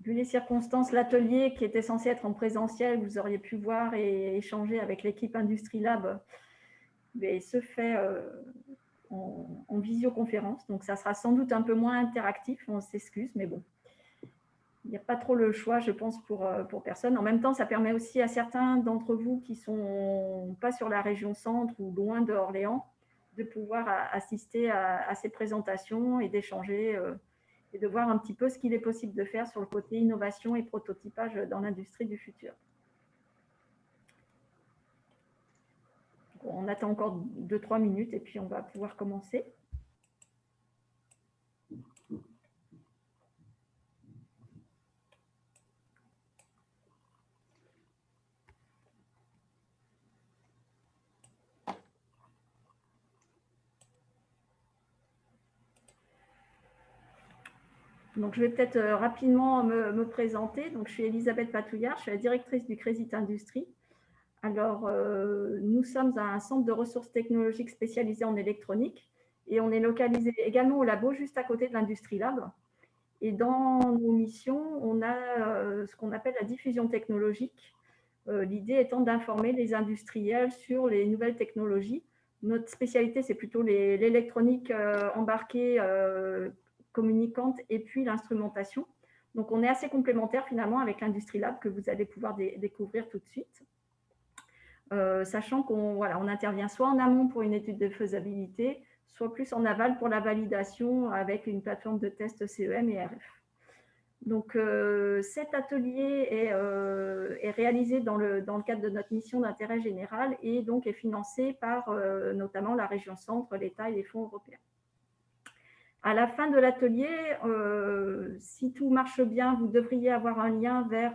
vu les circonstances, l'atelier qui était censé être en présentiel, vous auriez pu voir et échanger avec l'équipe IndustriLab, mais se fait en visioconférence. Donc, ça sera sans doute un peu moins interactif, on s'excuse, mais bon. Il n'y a pas trop le choix, je pense, pour personne. En même temps, ça permet aussi à certains d'entre vous qui ne sont pas sur la région centre ou loin de Orléans de pouvoir assister à ces présentations et d'échanger et de voir un petit peu ce qu'il est possible de faire sur le côté innovation et prototypage dans l'industrie du futur. On attend encore 2-3 minutes et puis on va pouvoir commencer. Donc, je vais peut-être rapidement me présenter. Donc, je suis Elisabeth Patouillard, je suis la directrice du Crésit Industrie. Alors, nous sommes un centre de ressources technologiques spécialisé en électronique et on est localisé également au labo juste à côté de l'IndustriLab. Et dans nos missions, on a ce qu'on appelle la diffusion technologique. L'idée étant d'informer les industriels sur les nouvelles technologies. Notre spécialité, c'est plutôt l'électronique embarquée communicante et puis l'instrumentation. Donc, on est assez complémentaires finalement avec l'IndustriLab que vous allez pouvoir découvrir tout de suite. Sachant qu'on intervient soit en amont pour une étude de faisabilité, soit plus en aval pour la validation avec une plateforme de test CEM et RF. Donc, cet atelier est réalisé dans le cadre de notre mission d'intérêt général et donc est financé par notamment la région Centre, l'État et les fonds européens. À la fin de l'atelier, si tout marche bien, vous devriez avoir un lien vers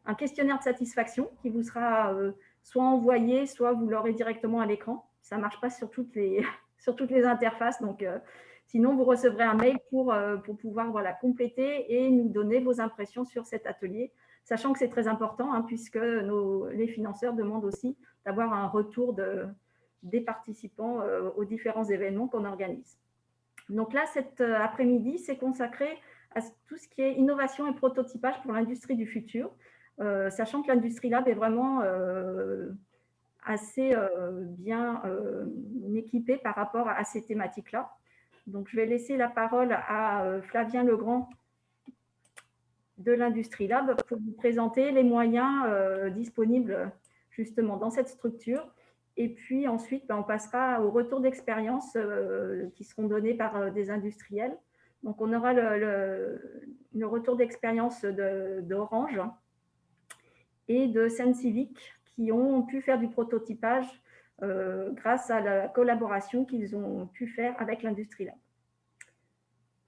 un questionnaire de satisfaction qui vous sera soit envoyé, soit vous l'aurez directement à l'écran. Ça ne marche pas sur toutes les interfaces, donc sinon vous recevrez un mail pour pouvoir compléter et nous donner vos impressions sur cet atelier, sachant que c'est très important hein, puisque les financeurs demandent aussi d'avoir un retour des participants aux différents événements qu'on organise. Donc là, cet après-midi, c'est consacré à tout ce qui est innovation et prototypage pour l'industrie du futur, sachant que l'IndustriLab est vraiment assez bien équipée par rapport à ces thématiques-là. Donc, je vais laisser la parole à Flavien Legrand de l'IndustriLab pour vous présenter les moyens disponibles justement dans cette structure. Et puis ensuite, on passera au retour d'expérience qui seront donnés par des industriels. Donc, on aura le retour d'expérience d'Orange et de Sensivic qui ont pu faire du prototypage grâce à la collaboration qu'ils ont pu faire avec l'IndustriLab.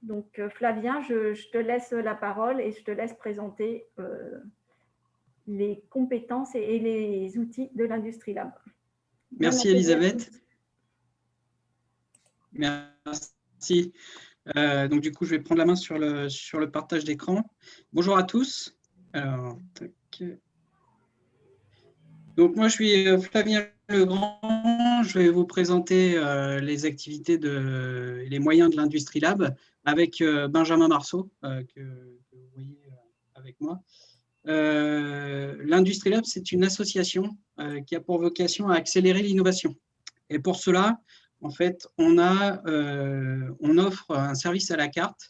Donc, Flavien, je te laisse la parole et je te laisse présenter les compétences et les outils de l'IndustriLab. Merci Elisabeth. Merci. Donc du coup, je vais prendre la main sur le partage d'écran. Bonjour à tous. Alors, donc moi, je suis Flavien Legrand. Je vais vous présenter les activités et les moyens de l'IndustriLab avec Benjamin Marceau, que vous voyez avec moi. L'IndustriLab, c'est une association qui a pour vocation à accélérer l'innovation. Et pour cela, en fait, on offre un service à la carte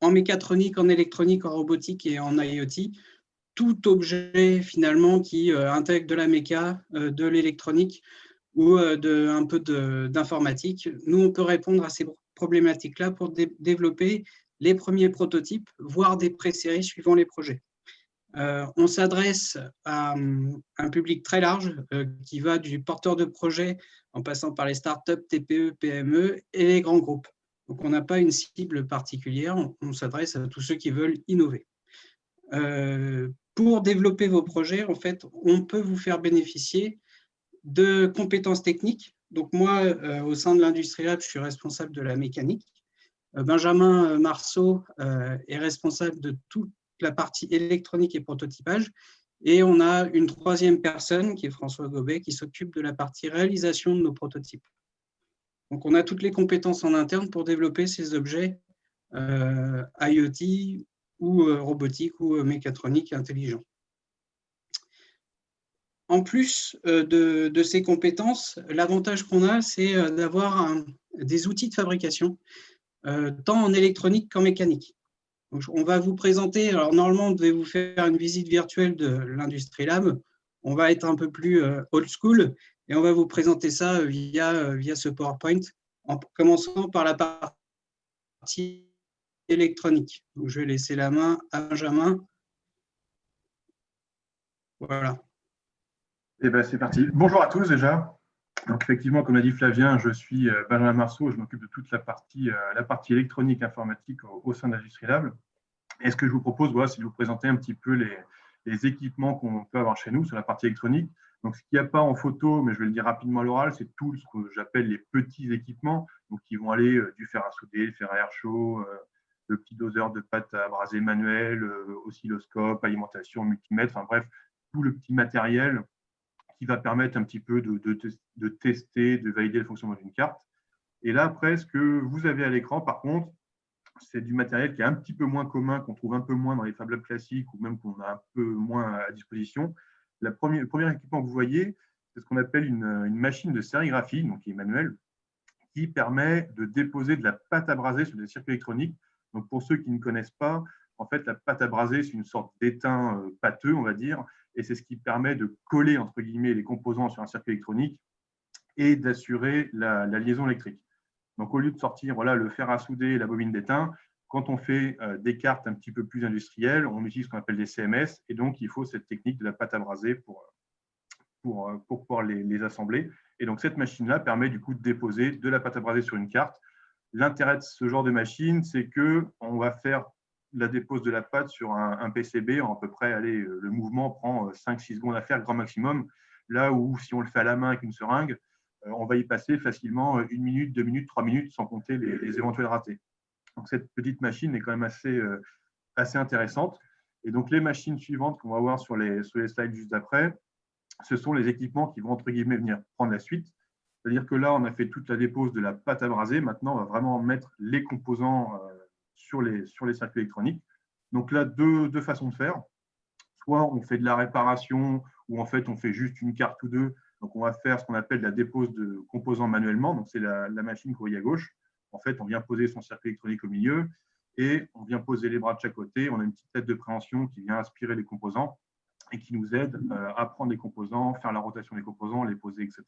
en mécatronique, en électronique, en robotique et en IoT. Tout objet finalement qui intègre de la méca, de l'électronique ou un peu d'informatique. Nous, on peut répondre à ces problématiques-là pour développer les premiers prototypes, voire des pré-séries suivant les projets. On s'adresse à un public très large qui va du porteur de projet en passant par les startups, TPE, PME et les grands groupes. Donc, on n'a pas une cible particulière, on s'adresse à tous ceux qui veulent innover. Pour développer vos projets, en fait, on peut vous faire bénéficier de compétences techniques. Donc, moi, au sein de l'IndustriLab, je suis responsable de la mécanique. Benjamin Marceau est responsable de toute la partie électronique et prototypage. Et on a une troisième personne, qui est François Gobet, qui s'occupe de la partie réalisation de nos prototypes. Donc, on a toutes les compétences en interne pour développer ces objets IoT ou robotiques ou mécatroniques intelligents. En plus de ces compétences, l'avantage qu'on a, c'est d'avoir des outils de fabrication, tant en électronique qu'en mécanique. Donc, on va vous présenter, alors normalement, on devait vous faire une visite virtuelle de l'Industrie Lab. On va être un peu plus old school et on va vous présenter ça via ce PowerPoint, en commençant par la partie électronique. Donc, je vais laisser la main à Benjamin. Voilà. Eh ben, c'est parti. Bonjour à tous déjà. Donc effectivement, comme l'a dit Flavien, je suis Benjamin Marceau, je m'occupe de toute la partie électronique informatique au sein d'Industrie Lab. Et ce que je vous propose, voilà, c'est de vous présenter un petit peu les équipements qu'on peut avoir chez nous sur la partie électronique. Donc ce qu'il n'y a pas en photo, mais je vais le dire rapidement à l'oral, c'est tout ce que j'appelle les petits équipements, donc qui vont aller du fer à souder, le fer à air chaud, le petit doseur de pâte à braser manuel, oscilloscope, alimentation, multimètre, enfin bref, tout le petit matériel qui va permettre un petit peu de tester, de valider le fonctionnement d'une carte. Et là, après, ce que vous avez à l'écran, par contre, c'est du matériel qui est un petit peu moins commun, qu'on trouve un peu moins dans les Fab Labs classiques ou même qu'on a un peu moins à disposition. Le premier équipement que vous voyez, c'est ce qu'on appelle une machine de sérigraphie, donc qui est manuelle, qui permet de déposer de la pâte à braser sur des circuits électroniques. Donc, pour ceux qui ne connaissent pas, en fait, la pâte à braser, c'est une sorte d'étain pâteux, on va dire, et c'est ce qui permet de coller, entre guillemets, les composants sur un circuit électronique et d'assurer la liaison électrique. Donc, au lieu de sortir voilà, le fer à souder et la bobine d'étain, quand on fait des cartes un petit peu plus industrielles, on utilise ce qu'on appelle des CMS, et donc il faut cette technique de la pâte à braser pour pouvoir les assembler. Et donc, cette machine-là permet du coup de déposer de la pâte à braser sur une carte. L'intérêt de ce genre de machine, c'est qu'on va faire la dépose de la pâte sur un PCB en à peu près, allez, le mouvement prend 5-6 secondes à faire, grand maximum. Là où, si on le fait à la main avec une seringue, on va y passer facilement 1 minute, 2 minutes, 3 minutes, sans compter les éventuels ratés. Donc, cette petite machine est quand même assez intéressante. Et donc, les machines suivantes qu'on va voir sur les slides juste après, ce sont les équipements qui vont, entre guillemets, venir prendre la suite. C'est-à-dire que là, on a fait toute la dépose de la pâte à braser. Maintenant, on va vraiment mettre les composants sur les circuits électroniques. Donc là, deux façons de faire. Soit on fait de la réparation, ou en fait, on fait juste une carte ou deux. Donc, on va faire ce qu'on appelle la dépose de composants manuellement. Donc, c'est la machine que vous voyez à gauche. En fait, on vient poser son circuit électronique au milieu et on vient poser les bras de chaque côté. On a une petite tête de préhension qui vient aspirer les composants et qui nous aide à prendre les composants, faire la rotation des composants, les poser, etc.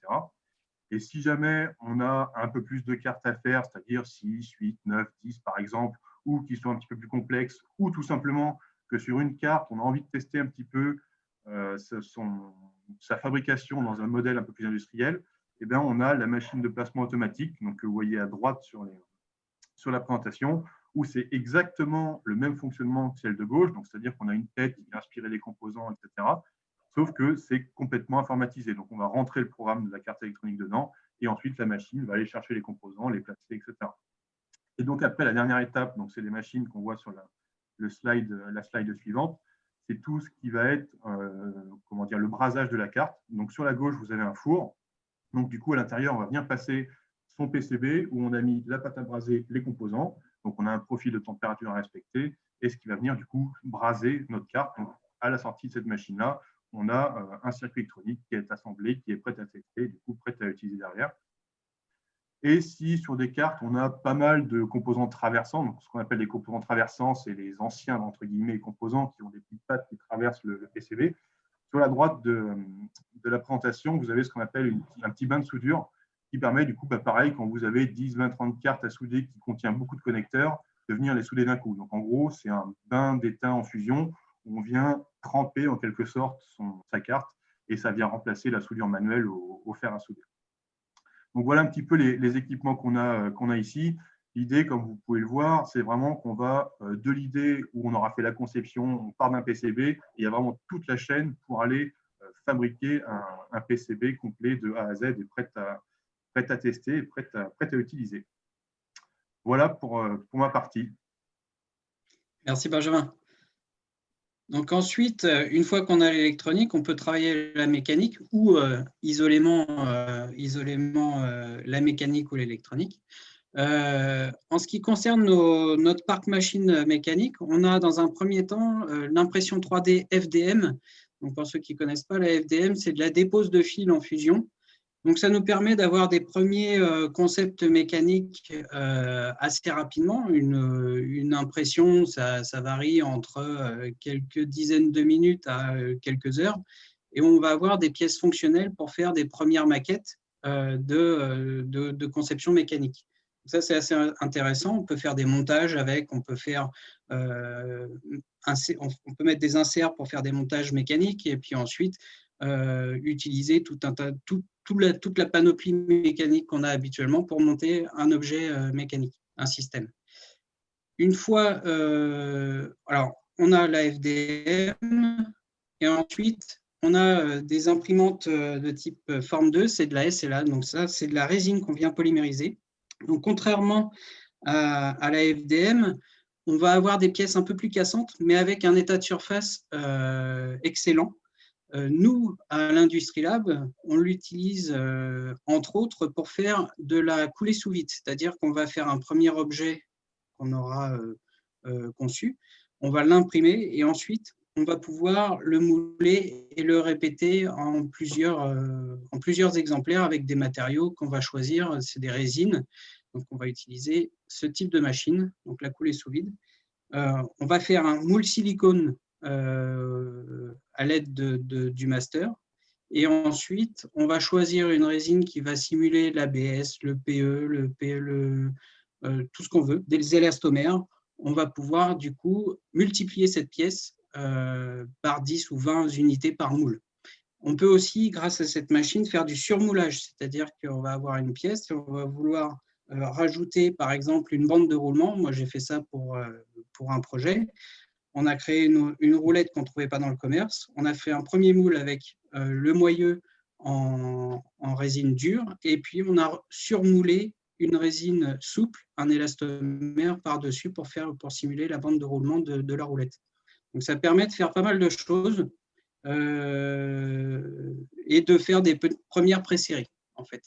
Et si jamais on a un peu plus de cartes à faire, c'est-à-dire 6, 8, 9, 10 par exemple, ou qui sont un petit peu plus complexes, ou tout simplement que sur une carte, on a envie de tester un petit peu sa fabrication dans un modèle un peu plus industriel, eh bien, on a la machine de placement automatique, donc, que vous voyez à droite sur la présentation, où c'est exactement le même fonctionnement que celle de gauche, donc c'est-à-dire qu'on a une tête qui vient aspirer les composants, etc. Sauf que c'est complètement informatisé. Donc, on va rentrer le programme de la carte électronique dedans et ensuite, la machine va aller chercher les composants, les placer, etc. Et donc, après, la dernière étape, donc c'est les machines qu'on voit sur la slide suivante, c'est tout ce qui va être comment dire, le brasage de la carte. Donc, sur la gauche, vous avez un four. Donc, du coup, à l'intérieur, on va venir passer son PCB où on a mis la pâte à braser, les composants. Donc, on a un profil de température à respecter et ce qui va venir, du coup, braser notre carte. Donc, à la sortie de cette machine-là, on a un circuit électronique qui est assemblé, qui est prêt à tester, du coup, prêt à utiliser derrière. Et si sur des cartes, on a pas mal de composants traversants, donc ce qu'on appelle les composants traversants, c'est les anciens, entre guillemets, composants qui ont des petites pattes qui traversent le PCB. Sur la droite de la présentation, vous avez ce qu'on appelle un petit bain de soudure qui permet, du coup, pareil, quand vous avez 10, 20, 30 cartes à souder qui contient beaucoup de connecteurs, de venir les souder d'un coup. Donc, en gros, c'est un bain d'étain en fusion où on vient tremper, en quelque sorte, sa carte et ça vient remplacer la soudure manuelle au fer à souder. Donc, voilà un petit peu les équipements qu'on a ici. L'idée, comme vous pouvez le voir, c'est vraiment qu'on va de l'idée où on aura fait la conception, on part d'un PCB, et il y a vraiment toute la chaîne pour aller fabriquer un PCB complet de A à Z et prêt à tester et prêt à utiliser. Voilà pour ma partie. Merci Benjamin. Donc ensuite, une fois qu'on a l'électronique, on peut travailler la mécanique ou isolément la mécanique ou l'électronique. En ce qui concerne notre parc machine mécanique, on a dans un premier temps l'impression 3D FDM. Donc pour ceux qui ne connaissent pas, la FDM, c'est de la dépose de fils en fusion. Donc ça nous permet d'avoir des premiers concepts mécaniques assez rapidement. Une impression, ça varie entre quelques dizaines de minutes à quelques heures. Et on va avoir des pièces fonctionnelles pour faire des premières maquettes de conception mécanique. Ça, c'est assez intéressant. On peut faire des montages avec, on peut mettre des inserts pour faire des montages mécaniques et puis ensuite utiliser toute la panoplie mécanique qu'on a habituellement pour monter un objet mécanique, un système. Une fois, alors, on a la FDM et ensuite, on a des imprimantes de type forme 2, c'est de la SLA, donc ça, c'est de la résine qu'on vient polymériser. Donc, contrairement à la FDM, on va avoir des pièces un peu plus cassantes, mais avec un état de surface excellent. Nous, à l'Industrie Lab, on l'utilise entre autres pour faire de la coulée sous vide, c'est-à-dire qu'on va faire un premier objet qu'on aura conçu, on va l'imprimer et ensuite on va pouvoir le mouler et le répéter en plusieurs exemplaires avec des matériaux qu'on va choisir, c'est des résines. Donc on va utiliser ce type de machine, donc la coulée sous vide. On va faire un moule silicone à l'aide du master. Et ensuite, on va choisir une résine qui va simuler l'ABS, le PE, tout ce qu'on veut, des élastomères. On va pouvoir du coup multiplier cette pièce par 10 ou 20 unités par moule. On peut aussi, grâce à cette machine, faire du surmoulage, c'est-à-dire qu'on va avoir une pièce et on va vouloir rajouter par exemple une bande de roulement. Moi, j'ai fait ça pour un projet. On a créé une roulette qu'on ne trouvait pas dans le commerce. On a fait un premier moule avec le moyeu en résine dure et puis on a surmoulé une résine souple, un élastomère par-dessus pour simuler la bande de roulement de la roulette. Donc ça permet de faire pas mal de choses et de faire des premières pré-séries en fait.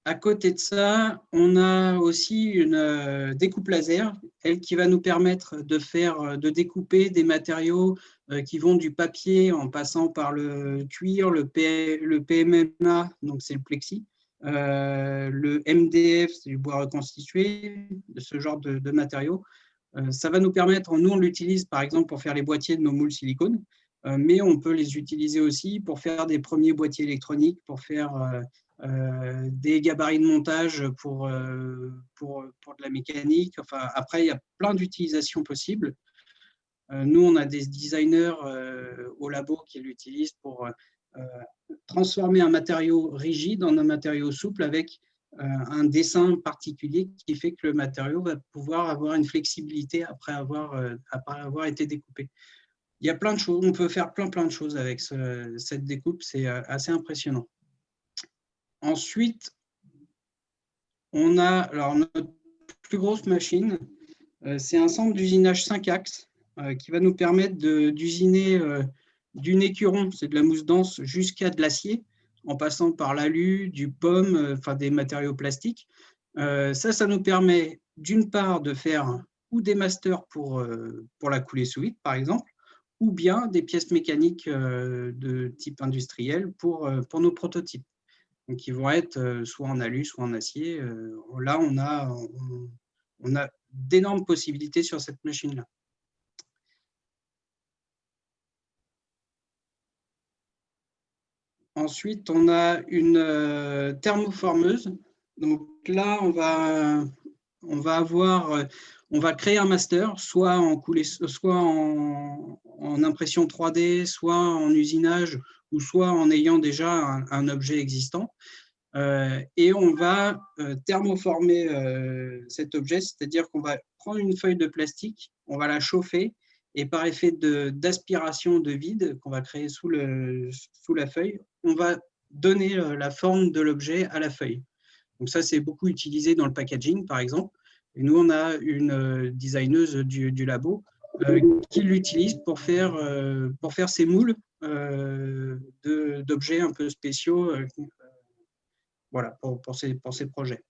À côté de ça, on a aussi une découpe laser, elle qui va nous permettre de découper des matériaux qui vont du papier en passant par le cuir, le PMMA, donc c'est le plexi, le MDF, c'est du bois reconstitué, ce genre de matériaux. Ça va nous permettre, nous on l'utilise par exemple pour faire les boîtiers de nos moules silicone, mais on peut les utiliser aussi pour faire des premiers boîtiers électroniques, pour faire des gabarits de montage pour de la mécanique. Enfin, après, il y a plein d'utilisations possibles. Nous, on a des designers au labo qui l'utilisent pour transformer un matériau rigide en un matériau souple avec un dessin particulier qui fait que le matériau va pouvoir avoir une flexibilité après avoir été découpé. Il y a plein de choses, on peut faire plein de choses avec cette découpe, c'est assez impressionnant. Ensuite, on a alors notre plus grosse machine, c'est un centre d'usinage 5 axes qui va nous permettre d'usiner d'une écuron, c'est de la mousse dense, jusqu'à de l'acier, en passant par l'alu, du pomme, enfin des matériaux plastiques. Ça nous permet d'une part de faire ou des masters pour la coulée sous vide, par exemple, ou bien des pièces mécaniques de type industriel pour nos prototypes. Donc, ils vont être soit en alu, soit en acier. Là, on a d'énormes possibilités sur cette machine-là. Ensuite, on a une thermoformeuse. Donc là, on va créer un master, soit en impression 3D, soit en usinage, ou soit en ayant déjà un objet existant. Et on va thermoformer cet objet, c'est-à-dire qu'on va prendre une feuille de plastique, on va la chauffer, et par effet d'aspiration de vide qu'on va créer sous la feuille, on va donner la forme de l'objet à la feuille. Donc ça, c'est beaucoup utilisé dans le packaging, par exemple. Et nous, on a une designeuse du labo qui l'utilisent pour faire ces moules d'objets un peu spéciaux voilà, pour ces projets.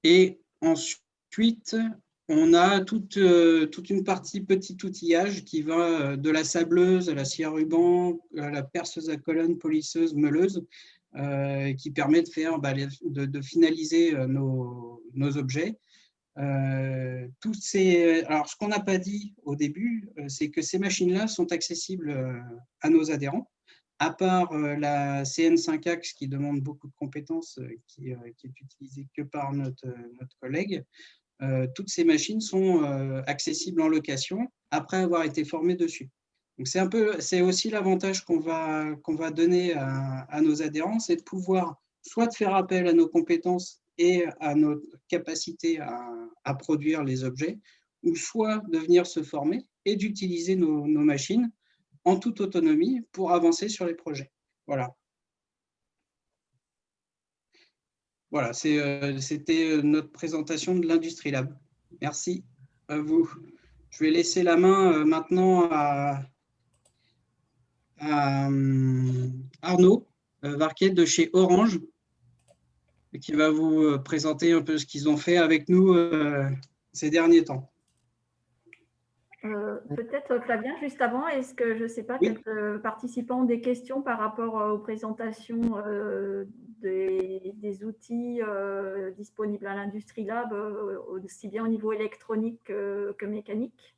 Et ensuite, on a toute une partie petit outillage qui va de la sableuse à la scie à ruban, à la perceuse à colonne, polisseuse, meuleuse, qui permet de faire, de finaliser nos objets. Alors, ce qu'on n'a pas dit au début, c'est que ces machines-là sont accessibles à nos adhérents, à part la CN5-Axe qui demande beaucoup de compétences, qui est utilisée que par notre collègue. Toutes ces machines sont accessibles en location après avoir été formées dessus. Donc c'est aussi l'avantage qu'on va donner à nos adhérents, c'est de pouvoir soit de faire appel à nos compétences et à notre capacité à produire les objets, ou soit de venir se former et d'utiliser nos machines en toute autonomie pour avancer sur les projets. Voilà. Voilà, c'était notre présentation de l'Industrie Lab. Merci à vous. Je vais laisser la main maintenant à Arnaud Varquet de chez Orange, qui va vous présenter un peu ce qu'ils ont fait avec nous ces derniers temps. Peut-être Flavien, juste avant, est-ce que, je ne sais pas, oui. quelques participants ont des questions par rapport aux présentations des outils disponibles à l'Industrie Lab, aussi bien au niveau électronique que mécanique?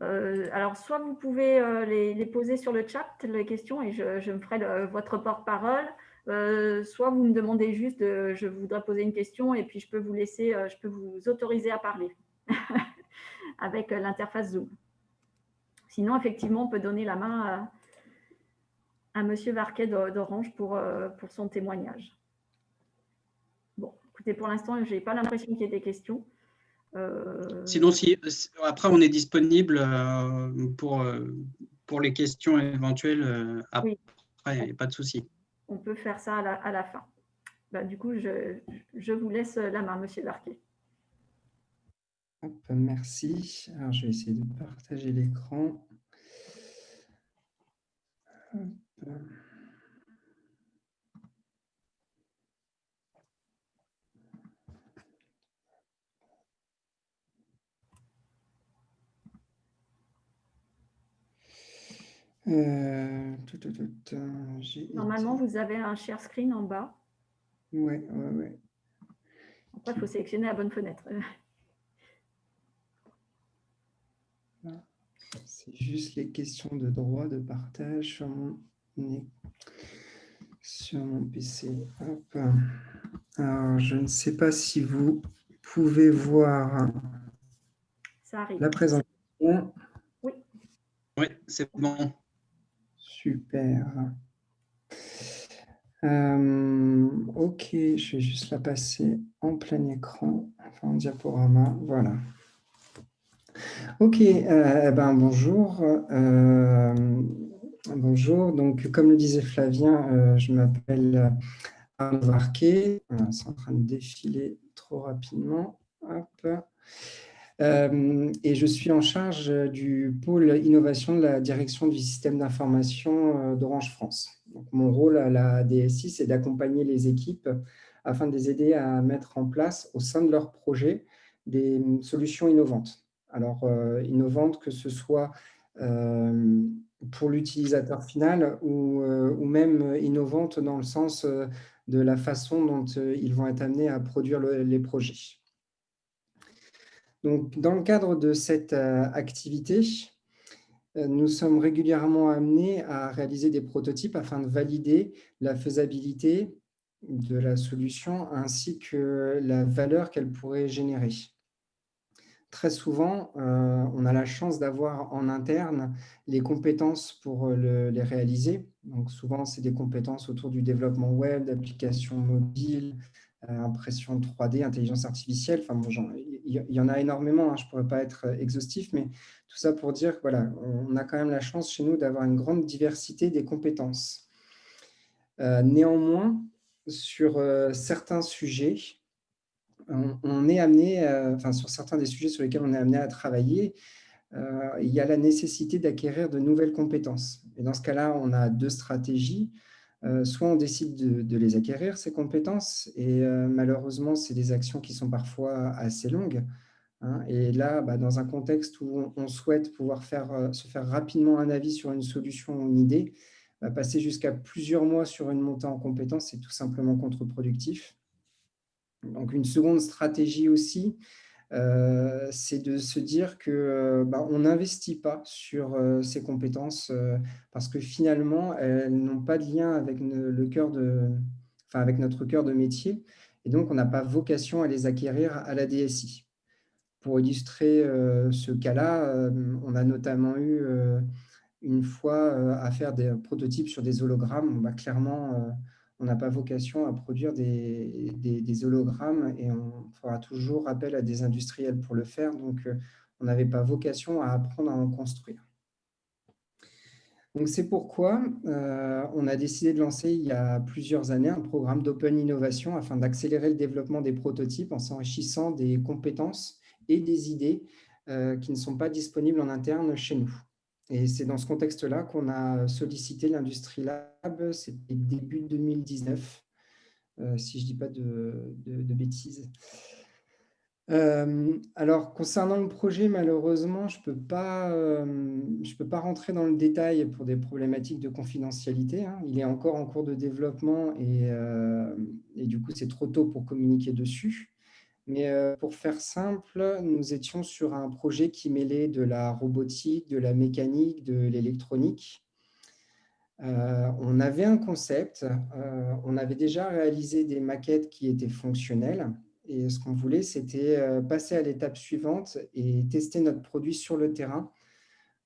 Alors, soit vous pouvez les poser sur le chat, les questions, et je me ferai votre porte-parole. Soit vous me demandez juste, je voudrais poser une question, et puis je peux vous laisser, je peux vous autoriser à parler avec l'interface Zoom. Sinon, effectivement, on peut donner la main à Monsieur Varquet d'Orange pour son témoignage. Bon, écoutez, pour l'instant, je n'ai pas l'impression qu'il y ait des questions. Sinon, après, on est disponible pour les questions éventuelles après, oui. Pas de souci. On peut faire ça à la fin. Du coup, je vous laisse la main, Monsieur Varquet. Hop, merci. Alors, je vais essayer de partager l'écran. Normalement, vous avez un share screen en bas. Ouais. Après, il faut sélectionner la bonne fenêtre. C'est juste les questions de droit de partage sur mon PC. Hop. Alors, je ne sais pas si vous pouvez voir Ça arrive. La présentation. Oui. Oui, c'est bon. Super. Ok, je vais juste la passer en plein écran, enfin en diaporama, voilà. Ok, bonjour. Bonjour, donc comme le disait Flavien, je m'appelle Arnaud Varquet. C'est en train de défiler trop rapidement. Hop. Et je suis en charge du pôle innovation de la direction du système d'information d'Orange France. Donc, mon rôle à la DSI, c'est d'accompagner les équipes afin de les aider à mettre en place au sein de leur projet des solutions innovantes. Alors, innovantes que ce soit pour l'utilisateur final ou même innovantes dans le sens de la façon dont ils vont être amenés à produire les projets. Donc, dans le cadre de cette activité, nous sommes régulièrement amenés à réaliser des prototypes afin de valider la faisabilité de la solution ainsi que la valeur qu'elle pourrait générer. Très souvent, on a la chance d'avoir en interne les compétences pour les réaliser. Donc, souvent, c'est des compétences autour du développement web, d'applications mobiles, impression 3D, intelligence artificielle. Enfin, bon, il y en a énormément, hein, je ne pourrais pas être exhaustif, mais tout ça pour dire que voilà, on a quand même la chance chez nous d'avoir une grande diversité des compétences. Néanmoins, sur certains sujets, on est amené, enfin sur certains des sujets sur lesquels on est amené à travailler, il y a la nécessité d'acquérir de nouvelles compétences. Et dans ce cas-là, on a deux stratégies. Soit on décide de les acquérir, ces compétences, et malheureusement, c'est des actions qui sont parfois assez longues, hein. Et là, dans un contexte où on souhaite pouvoir se faire rapidement un avis sur une solution ou une idée, passer jusqu'à plusieurs mois sur une montée en compétences, c'est tout simplement contre-productif. Donc, une seconde stratégie aussi, c'est de se dire que on n'investit pas sur ces compétences parce que finalement, elles n'ont pas de lien avec avec notre cœur de métier. Et donc, on n'a pas vocation à les acquérir à la DSI. Pour illustrer ce cas-là, on a notamment eu une fois à faire des prototypes sur des hologrammes. Clairement, on n'a pas vocation à produire des hologrammes et on fera toujours appel à des industriels pour le faire. Donc, on n'avait pas vocation à apprendre à en construire. Donc, c'est pourquoi on a décidé de lancer il y a plusieurs années un programme d'Open Innovation afin d'accélérer le développement des prototypes en s'enrichissant des compétences et des idées qui ne sont pas disponibles en interne chez nous. Et c'est dans ce contexte-là qu'on a sollicité l'Industrie Lab, c'était début 2019, si je ne dis pas de bêtises. Alors, concernant le projet, malheureusement, je peux pas rentrer dans le détail pour des problématiques de confidentialité, hein. Il est encore en cours de développement et du coup, c'est trop tôt pour communiquer dessus. Mais pour faire simple, nous étions sur un projet qui mêlait de la robotique, de la mécanique, de l'électronique. On avait un concept, on avait déjà réalisé des maquettes qui étaient fonctionnelles. Et ce qu'on voulait, c'était passer à l'étape suivante et tester notre produit sur le terrain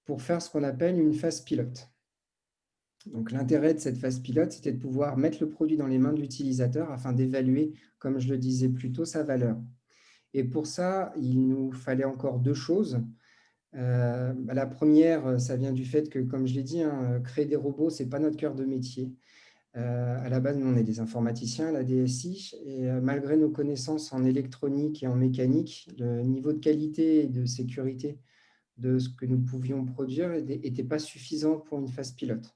pour faire ce qu'on appelle une phase pilote. Donc, l'intérêt de cette phase pilote, c'était de pouvoir mettre le produit dans les mains de l'utilisateur afin d'évaluer, comme je le disais plus tôt, sa valeur. Et pour ça, il nous fallait encore deux choses. La première, ça vient du fait que, comme je l'ai dit, hein, créer des robots, ce n'est pas notre cœur de métier. À la base, nous, on est des informaticiens à la DSI, et malgré nos connaissances en électronique et en mécanique, le niveau de qualité et de sécurité de ce que nous pouvions produire n'était pas suffisant pour une phase pilote.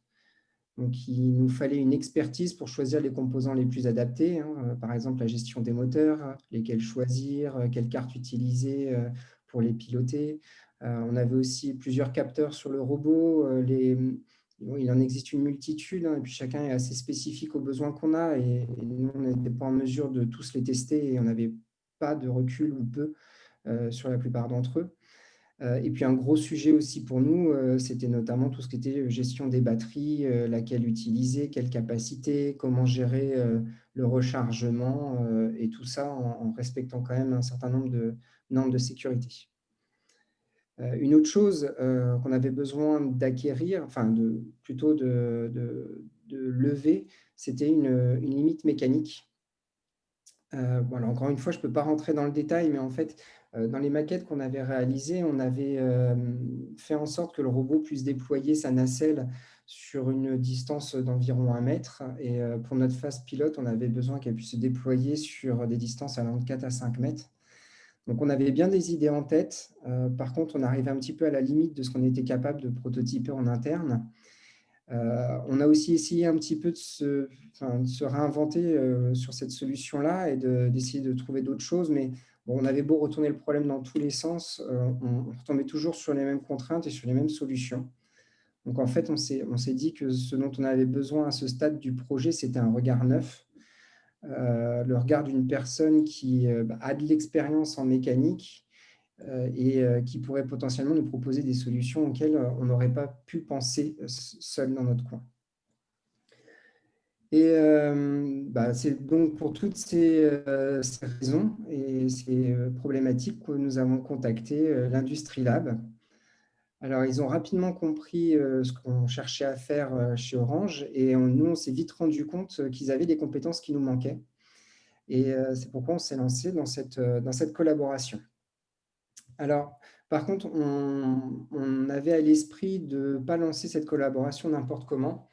Donc, il nous fallait une expertise pour choisir les composants les plus adaptés, hein, par exemple la gestion des moteurs, lesquels choisir, quelles cartes utiliser pour les piloter. On avait aussi plusieurs capteurs sur le robot, il en existe une multitude, hein, et puis chacun est assez spécifique aux besoins qu'on a, et nous, on n'était pas en mesure de tous les tester, et on n'avait pas de recul ou peu sur la plupart d'entre eux. Et puis un gros sujet aussi pour nous, c'était notamment tout ce qui était gestion des batteries, laquelle utiliser, quelle capacité, comment gérer le rechargement, et tout ça en respectant quand même un certain nombre de normes de sécurité. Une autre chose qu'on avait besoin d'acquérir, enfin plutôt de lever, c'était une limite mécanique. Voilà, encore une fois, je ne peux pas rentrer dans le détail, mais en fait, dans les maquettes qu'on avait réalisées, on avait fait en sorte que le robot puisse déployer sa nacelle sur une distance d'environ 1 mètre. Et pour notre phase pilote, on avait besoin qu'elle puisse se déployer sur des distances allant de 4 à 5 mètres. Donc, on avait bien des idées en tête. Par contre, on arrivait un petit peu à la limite de ce qu'on était capable de prototyper en interne. On a aussi essayé un petit peu de se réinventer sur cette solution-là et d'essayer de trouver d'autres choses. Mais bon, on avait beau retourner le problème dans tous les sens, on retombait toujours sur les mêmes contraintes et sur les mêmes solutions. Donc, en fait, on s'est dit que ce dont on avait besoin à ce stade du projet, c'était un regard neuf. Le regard d'une personne qui a de l'expérience en mécanique et qui pourrait potentiellement nous proposer des solutions auxquelles on n'aurait pas pu penser seul dans notre coin. Et c'est donc pour toutes ces raisons et ces problématiques que nous avons contacté l'Industrie Lab. Alors, ils ont rapidement compris ce qu'on cherchait à faire chez Orange, et nous, on s'est vite rendu compte qu'ils avaient des compétences qui nous manquaient. Et c'est pourquoi on s'est lancé dans cette collaboration. Alors, par contre, on avait à l'esprit de ne pas lancer cette collaboration n'importe comment.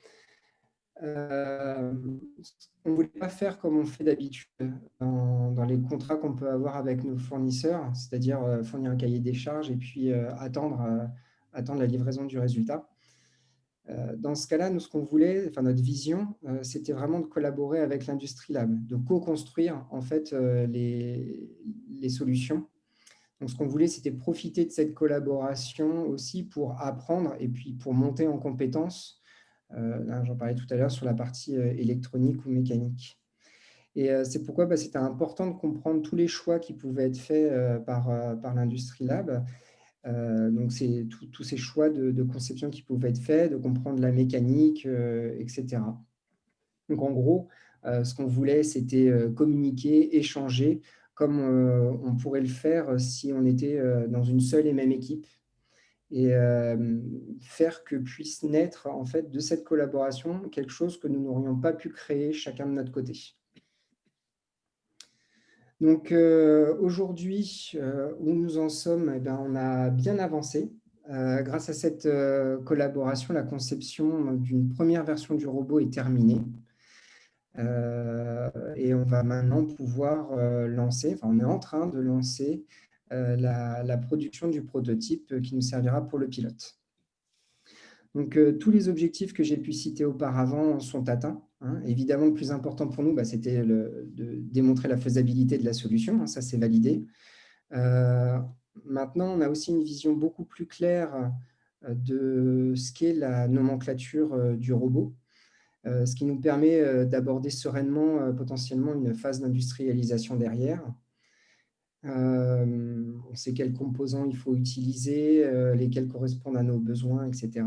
On ne voulait pas faire comme on fait d'habitude dans les contrats qu'on peut avoir avec nos fournisseurs, c'est-à-dire fournir un cahier des charges et puis attendre la livraison du résultat. Dans ce cas-là, nous, ce qu'on voulait, enfin notre vision, c'était vraiment de collaborer avec l'Industrie Lab, de co-construire en fait les solutions. Donc, ce qu'on voulait, c'était profiter de cette collaboration aussi pour apprendre et puis pour monter en compétences. Là, j'en parlais tout à l'heure sur la partie électronique ou mécanique. Et c'est pourquoi c'était important de comprendre tous les choix qui pouvaient être faits par l'Industrie Lab. Donc, c'est tous ces choix de conception qui pouvaient être faits, de comprendre la mécanique, etc. Donc, en gros, ce qu'on voulait, c'était communiquer, échanger, comme on pourrait le faire si on était dans une seule et même équipe, et faire que puisse naître en fait de cette collaboration quelque chose que nous n'aurions pas pu créer chacun de notre côté. Donc aujourd'hui, où nous en sommes, eh bien, on a bien avancé. Grâce à cette collaboration, la conception d'une première version du robot est terminée. Et on va maintenant pouvoir lancer, enfin on est en train de lancer la production du prototype qui nous servira pour le pilote. Donc, tous les objectifs que j'ai pu citer auparavant sont atteints. Évidemment, le plus important pour nous, c'était de démontrer la faisabilité de la solution. Ça, c'est validé. Maintenant, on a aussi une vision beaucoup plus claire de ce qu'est la nomenclature du robot, ce qui nous permet d'aborder sereinement potentiellement une phase d'industrialisation derrière. On sait quels composants il faut utiliser, lesquels correspondent à nos besoins, etc.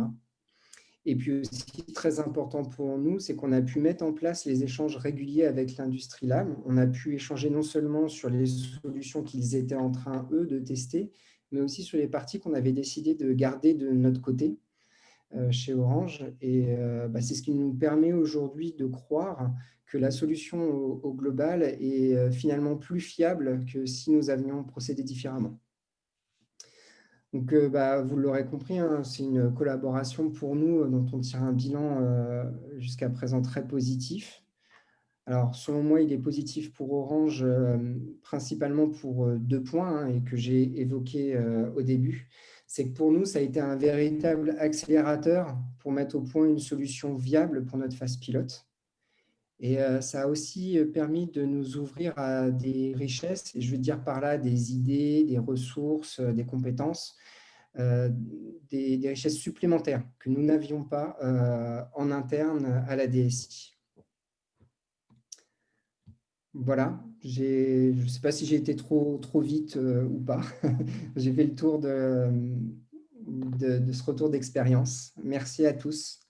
Et puis aussi, très important pour nous, c'est qu'on a pu mettre en place les échanges réguliers avec l'Industrie Lab. On a pu échanger non seulement sur les solutions qu'ils étaient en train, eux, de tester, mais aussi sur les parties qu'on avait décidé de garder de notre côté chez Orange. Et c'est ce qui nous permet aujourd'hui de croire que la solution au global est finalement plus fiable que si nous avions procédé différemment. Donc, vous l'aurez compris, c'est une collaboration pour nous dont on tire un bilan jusqu'à présent très positif. Alors, selon moi, il est positif pour Orange, principalement pour 2 points et que j'ai évoqués au début. C'est que pour nous, ça a été un véritable accélérateur pour mettre au point une solution viable pour notre phase pilote. Et ça a aussi permis de nous ouvrir à des richesses, et je veux dire par là des idées, des ressources, des compétences, des richesses supplémentaires que nous n'avions pas en interne à la DSI. Voilà, je ne sais pas si j'ai été trop vite ou pas. J'ai fait le tour de ce retour d'expérience. Merci à tous.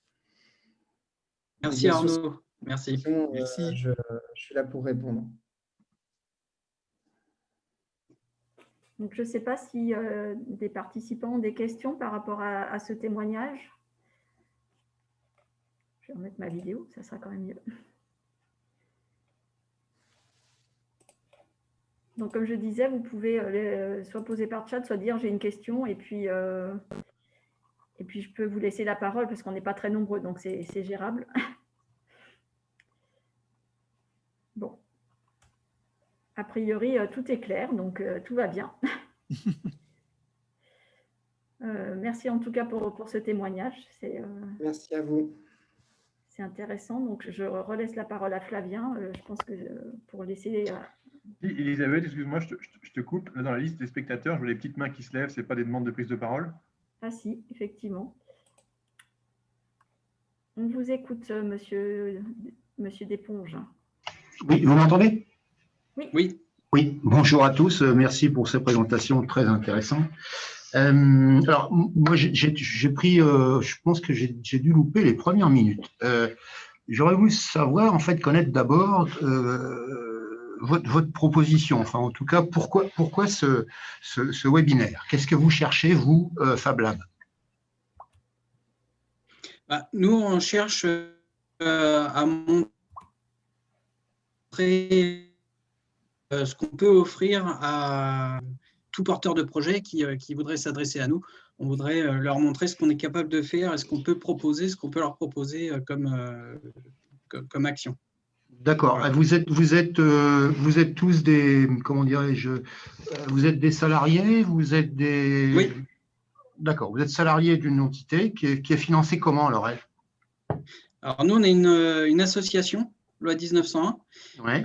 Merci Arnaud. Merci. Merci. Je suis là pour répondre. Donc, je ne sais pas si des participants ont des questions par rapport à ce témoignage. Je vais remettre ma vidéo, ça sera quand même mieux. Donc, comme je disais, vous pouvez soit poser par chat, soit dire j'ai une question, et puis je peux vous laisser la parole parce qu'on n'est pas très nombreux, donc c'est gérable. Bon. A priori, tout est clair, donc tout va bien. Merci en tout cas pour ce témoignage. Merci à vous. C'est intéressant. Donc, je relaisse la parole à Flavien. Je pense que pour laisser… Elisabeth, excuse-moi, je te coupe. Là, dans la liste des spectateurs, je vois les petites mains qui se lèvent. Ce n'est pas des demandes de prise de parole? Ah si, effectivement. On vous écoute, monsieur Desponges. Oui, vous m'entendez? Oui. Oui, bonjour à tous. Merci pour ces présentations très intéressantes. Alors, moi, j'ai pris, je pense que j'ai dû louper les premières minutes. J'aurais voulu savoir, en fait, connaître d'abord votre proposition. Enfin, en tout cas, pourquoi ce webinaire? Qu'est-ce que vous cherchez, vous, Fab Lab? Nous, on cherche à montrer ce qu'on peut offrir à tout porteur de projet qui voudrait s'adresser à nous on voudrait leur montrer ce qu'on est capable de faire et ce qu'on peut proposer, ce qu'on peut leur proposer comme action. D'accord. Voilà. Vous êtes tous des, comment dirais-je, vous êtes des salariés, vous êtes des… Oui. D'accord. Vous êtes salarié d'une entité qui est financée comment, alors elle? Alors nous, on est une association, loi 1901, Ouais.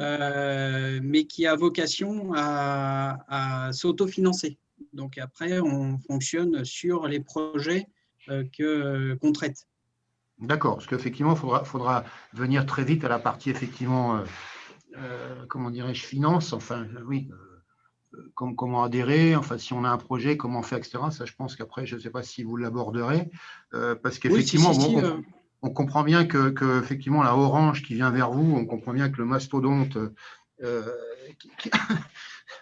mais qui a vocation à s'autofinancer. Donc après, on fonctionne sur les projets qu'on traite. D'accord, parce qu'effectivement, il faudra venir très vite à la partie, effectivement, comment dirais-je, finance, enfin, oui, comment adhérer, enfin, si on a un projet, comment faire, etc. Ça, je pense qu'après, je ne sais pas si vous l'aborderez, parce qu'effectivement, Oui, on comprend bien que, effectivement, la Orange qui vient vers vous, on comprend bien que le mastodonte,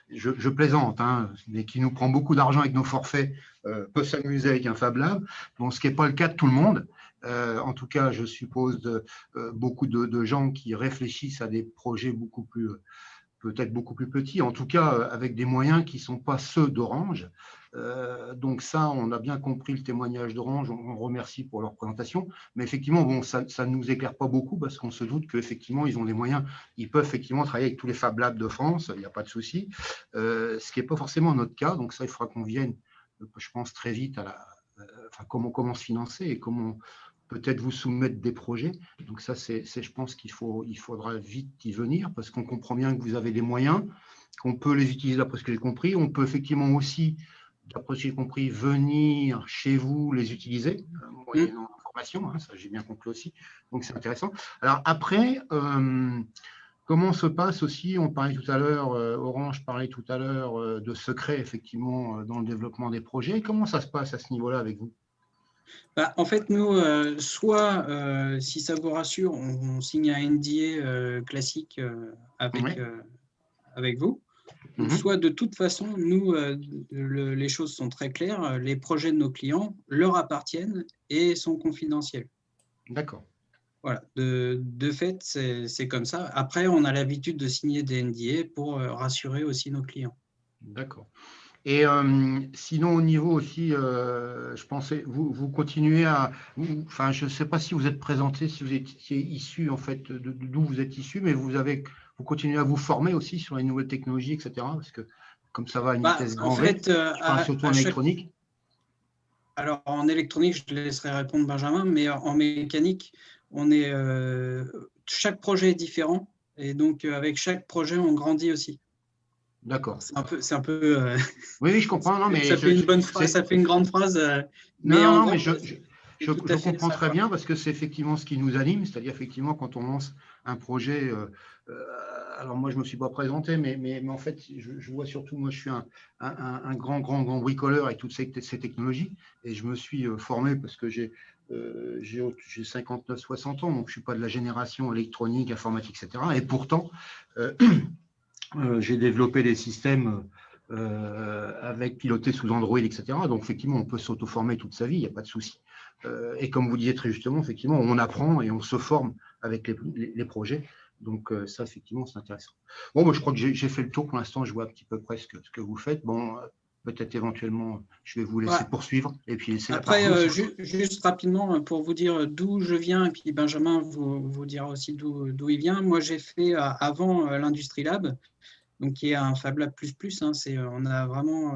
je plaisante, hein, mais qui nous prend beaucoup d'argent avec nos forfaits, peut s'amuser avec un Fab Lab, bon, ce qui n'est pas le cas de tout le monde. En tout cas, je suppose beaucoup de gens qui réfléchissent à des projets peut-être beaucoup plus petits, en tout cas avec des moyens qui ne sont pas ceux d'Orange. Donc ça, on a bien compris le témoignage d'Orange, on remercie pour leur présentation, mais effectivement, bon, ça ne nous éclaire pas beaucoup parce qu'on se doute qu'effectivement, ils ont des moyens, ils peuvent effectivement travailler avec tous les Fab Labs de France, il n'y a pas de souci, ce qui n'est pas forcément notre cas, donc ça, il faudra qu'on vienne, je pense, très vite à comment se financer et comment peut-être vous soumettre des projets. Donc ça, je pense qu'il faudra vite y venir parce qu'on comprend bien que vous avez des moyens, qu'on peut les utiliser d'après ce que j'ai compris. On peut effectivement aussi, d'après ce que j'ai compris, venir chez vous les utiliser, moyennant formation, hein, ça j'ai bien compris aussi. Donc c'est intéressant. Alors après, comment se passe aussi, on parlait tout à l'heure, Orange parlait tout à l'heure de secret, effectivement, dans le développement des projets. Comment ça se passe à ce niveau-là avec vous? En fait, nous, soit, si ça vous rassure, on signe un NDA classique avec vous, ou soit de toute façon, nous, les choses sont très claires, les projets de nos clients leur appartiennent et sont confidentiels. D'accord. Voilà, de fait, c'est comme ça. Après, on a l'habitude de signer des NDA pour rassurer aussi nos clients. D'accord. Et sinon, au niveau aussi, je pensais, vous continuez enfin, je ne sais pas si vous êtes présenté, si vous étiez issu, en fait, d'où vous êtes issu, mais vous continuez à vous former aussi sur les nouvelles technologies, etc. Parce que comme ça va à une vitesse grand V, surtout en électronique. Alors, en électronique, je te laisserai répondre, Benjamin, mais en mécanique, chaque projet est différent. Et donc, avec chaque projet, on grandit aussi. D'accord. C'est un peu. Oui, je comprends. Non, mais ça fait une bonne phrase, ça fait une grande phrase. Non, mais je comprends très bien parce que c'est effectivement ce qui nous anime, c'est-à-dire effectivement quand on lance un projet. Alors moi, je ne me suis pas présenté, mais en fait, je vois surtout, moi, je suis un grand bricoleur avec toutes ces technologies et je me suis formé parce que j'ai 59-60 ans, donc je ne suis pas de la génération électronique, informatique, etc. Et pourtant, j'ai développé des systèmes avec pilotés sous Android, etc. Donc, effectivement, on peut s'auto-former toute sa vie, il n'y a pas de souci. Et comme vous disiez très justement, effectivement, on apprend et on se forme avec les projets. Donc, ça, effectivement, c'est intéressant. Bon, moi, je crois que j'ai fait le tour pour l'instant. Je vois un petit peu presque ce que vous faites. Bon, peut-être éventuellement, je vais vous laisser poursuivre et puis laisser la parole. Après, juste rapidement, pour vous dire d'où je viens, et puis Benjamin vous dira aussi d'où il vient. Moi, j'ai fait avant l'Industrie Lab, donc qui est un Fab Lab++. Hein, on a vraiment,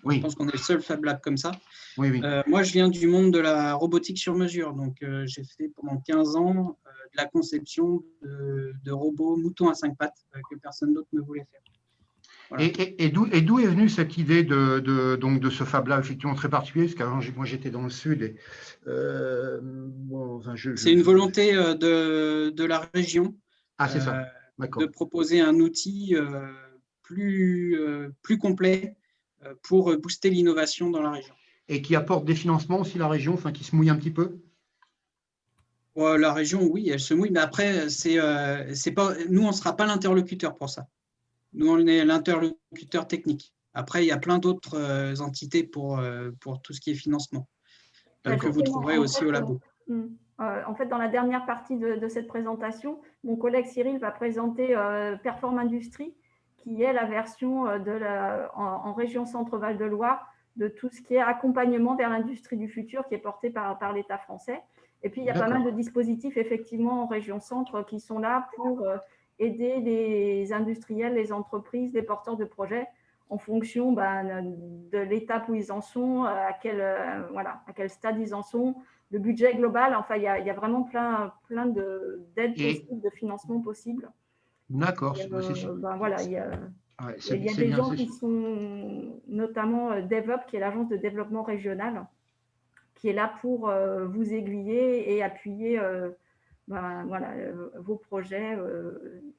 je pense qu'on est le seul Fab Lab comme ça. Oui. Moi, je viens du monde de la robotique sur mesure. Donc, j'ai fait pendant 15 ans de la conception de robots moutons à 5 pattes que personne d'autre ne voulait faire. Voilà. Et d'où est venue cette idée donc de ce Fab Lab effectivement très particulier? Parce qu'avant, moi, j'étais dans le sud. C'est une volonté de la région c'est ça. de proposer un outil plus complet pour booster l'innovation dans la région. Et qui apporte des financements aussi, la région, enfin qui se mouille un petit peu? La région, oui, elle se mouille, mais après, nous, on ne sera pas l'interlocuteur pour ça. Nous, on est l'interlocuteur technique. Après, il y a plein d'autres entités pour tout ce qui est financement, que vous trouverez aussi au labo. En fait, dans la dernière partie de cette présentation, mon collègue Cyril va présenter Perform Industrie, qui est la version en région Centre-Val de Loire de tout ce qui est accompagnement vers l'industrie du futur qui est porté par l'État français. Et puis, il y a pas mal de dispositifs, effectivement, en région centre qui sont là pour aider les industriels, les entreprises, les porteurs de projets en fonction de l'étape où ils en sont, à quel stade ils en sont, le budget global. Enfin, il y a vraiment plein d'aides possibles, de financement possibles. D'accord. Voilà, il y a des bien, gens qui sont notamment DevUp, qui est l'agence de développement régional, qui est là pour vous aiguiller et appuyer vos projets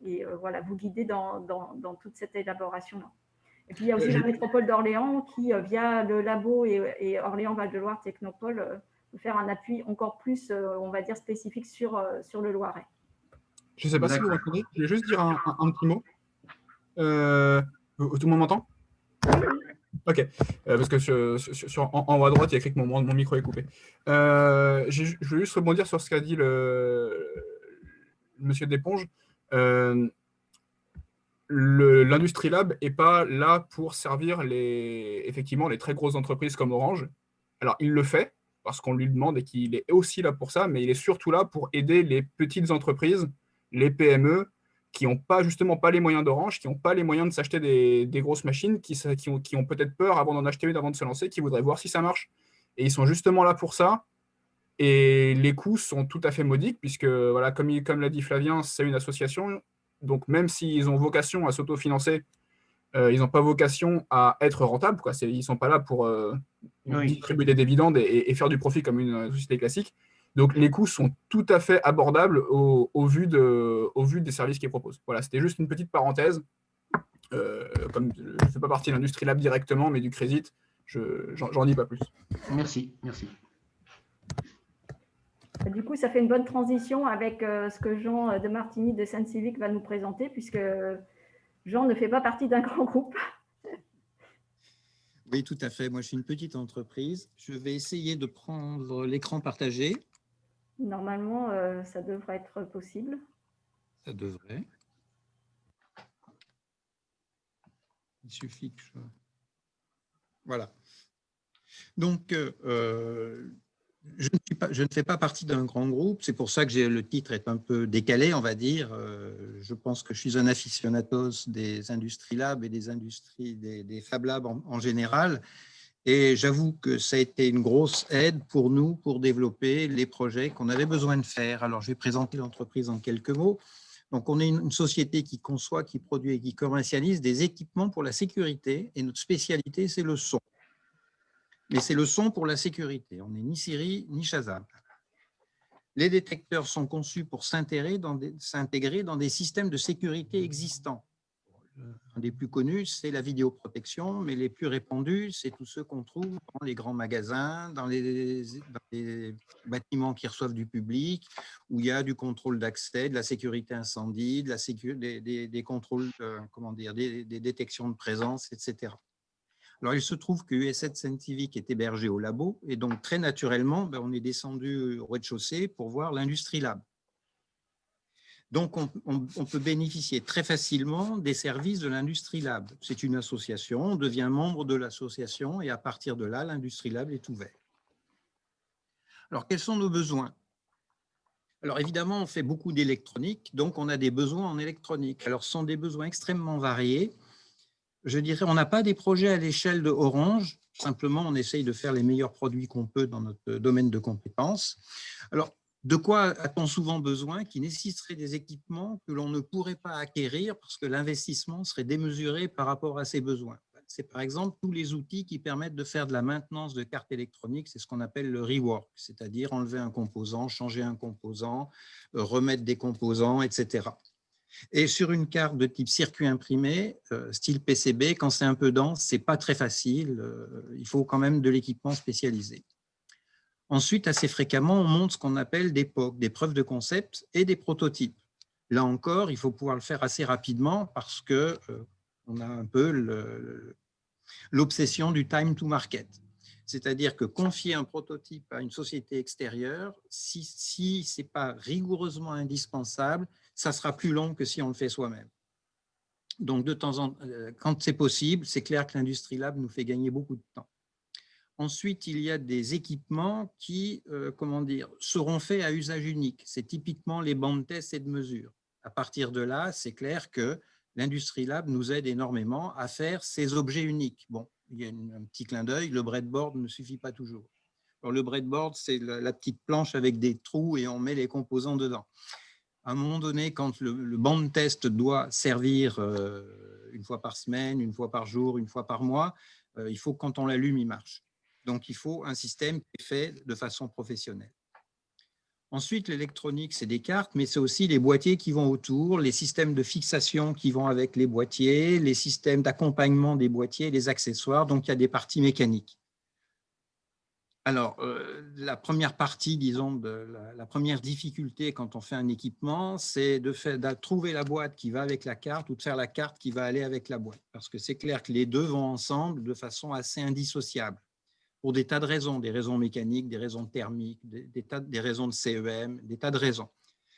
et vous guider dans toute cette élaboration-là. Et puis, il y a aussi la métropole d'Orléans qui, via le labo et Orléans-Val-de-Loire Technopole, peut faire un appui encore plus, on va dire, spécifique sur le Loiret. Je ne sais pas si vous m'entendez. Je vais juste dire un petit mot. Tout le monde m'entend? Ok, parce que en haut à droite, il y a écrit que mon micro est coupé. Je veux juste rebondir sur ce qu'a dit le monsieur Desponges. L'Industrie Lab n'est pas là pour servir effectivement les très grosses entreprises comme Orange. Alors, il le fait parce qu'on lui demande et qu'il est aussi là pour ça, mais il est surtout là pour aider les petites entreprises, les PME, qui n'ont justement pas les moyens d'Orange, qui n'ont pas les moyens de s'acheter des grosses machines, qui ont peut-être peur avant d'en acheter une, avant de se lancer, qui voudraient voir si ça marche. Et ils sont justement là pour ça. Et les coûts sont tout à fait modiques, puisque, voilà, comme l'a dit Flavien, c'est une association. Donc, même s'ils ont vocation à s'autofinancer, ils n'ont pas vocation à être rentables. Ils ne sont pas là pour distribuer des dividendes et faire du profit comme une société classique. Donc, les coûts sont tout à fait abordables au vu des services qu'ils proposent. Voilà, c'était juste une petite parenthèse. Comme je ne fais pas partie de l'Industrie Lab directement, mais du Crésit, j'en dis pas plus. Merci. Du coup, ça fait une bonne transition avec ce que Jean de Martigny de Saint-Civic va nous présenter, puisque Jean ne fait pas partie d'un grand groupe. Oui, tout à fait. Moi, je suis une petite entreprise. Je vais essayer de prendre l'écran partagé. Normalement, ça devrait être possible. Ça devrait. Il suffit que je... Voilà. Donc, je ne fais pas partie d'un grand groupe. C'est pour ça que le titre est un peu décalé, on va dire. Je pense que je suis un aficionados des Industrie Lab et des industries, des Fab Labs en général. Et j'avoue que ça a été une grosse aide pour nous pour développer les projets qu'on avait besoin de faire. Alors, je vais présenter l'entreprise en quelques mots. Donc, on est une société qui conçoit, qui produit et qui commercialise des équipements pour la sécurité. Et notre spécialité, c'est le son. Mais c'est le son pour la sécurité. On n'est ni Siri ni Shazam. Les détecteurs sont conçus pour s'intégrer dans des systèmes de sécurité existants. Un des plus connus, c'est la vidéoprotection, mais les plus répandus, c'est tous ceux qu'on trouve dans les grands magasins, dans les bâtiments qui reçoivent du public, où il y a du contrôle d'accès, de la sécurité incendie, des contrôles, des détections de présence, etc. Alors, il se trouve que US7 Saint-Civic est hébergé au labo, et donc très naturellement, on est descendu au rez-de-chaussée pour voir l'Industrie Lab. Donc, on peut bénéficier très facilement des services de l'Industrie Lab. C'est une association, on devient membre de l'association et à partir de là, l'Industrie Lab est ouvert. Alors, quels sont nos besoins? Alors, évidemment, on fait beaucoup d'électronique, donc on a des besoins en électronique. Alors, ce sont des besoins extrêmement variés. Je dirais, on n'a pas des projets à l'échelle de Orange. Simplement, on essaye de faire les meilleurs produits qu'on peut dans notre domaine de compétences. Alors, de quoi a-t-on souvent besoin qui nécessiterait des équipements que l'on ne pourrait pas acquérir parce que l'investissement serait démesuré par rapport à ces besoins? C'est par exemple tous les outils qui permettent de faire de la maintenance de cartes électroniques, c'est ce qu'on appelle le rework, c'est-à-dire enlever un composant, changer un composant, remettre des composants, etc. Et sur une carte de type circuit imprimé, style PCB, quand c'est un peu dense, ce n'est pas très facile, il faut quand même de l'équipement spécialisé. Ensuite, assez fréquemment, on monte ce qu'on appelle des POC, des preuves de concept et des prototypes. Là encore, il faut pouvoir le faire assez rapidement parce qu'on a un peu l'obsession du time to market. C'est-à-dire que confier un prototype à une société extérieure, si ce n'est pas rigoureusement indispensable, ça sera plus long que si on le fait soi-même. Donc, de temps en temps, quand c'est possible, c'est clair que l'Industrie Lab nous fait gagner beaucoup de temps. Ensuite, il y a des équipements qui seront faits à usage unique. C'est typiquement les bancs de test et de mesure. À partir de là, c'est clair que l'Industrie Lab nous aide énormément à faire ces objets uniques. Bon, il y a un petit clin d'œil, le breadboard ne suffit pas toujours. Alors, le breadboard, c'est la petite planche avec des trous et on met les composants dedans. À un moment donné, quand le banc de test doit servir une fois par semaine, une fois par jour, une fois par mois, il faut que quand on l'allume, il marche. Donc, il faut un système qui est fait de façon professionnelle. Ensuite, l'électronique, c'est des cartes, mais c'est aussi les boîtiers qui vont autour, les systèmes de fixation qui vont avec les boîtiers, les systèmes d'accompagnement des boîtiers, les accessoires. Donc, il y a des parties mécaniques. Alors, la première partie, disons, la première difficulté quand on fait un équipement, c'est de trouver la boîte qui va avec la carte ou de faire la carte qui va aller avec la boîte. Parce que c'est clair que les deux vont ensemble de façon assez indissociable. Pour des tas de raisons, des raisons mécaniques, des raisons thermiques, des raisons de CEM, des tas de raisons.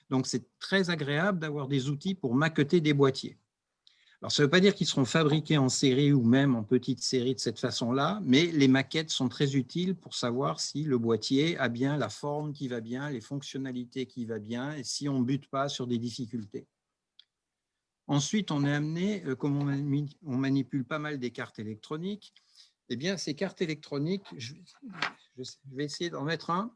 Donc, c'est très agréable d'avoir des outils pour maqueter des boîtiers. Alors, ça ne veut pas dire qu'ils seront fabriqués en série ou même en petite série de cette façon-là, mais les maquettes sont très utiles pour savoir si le boîtier a bien la forme qui va bien, les fonctionnalités qui vont bien et si on ne bute pas sur des difficultés. Ensuite, on est amené, comme on manipule pas mal des cartes électroniques, eh bien, ces cartes électroniques, je vais essayer d'en mettre un.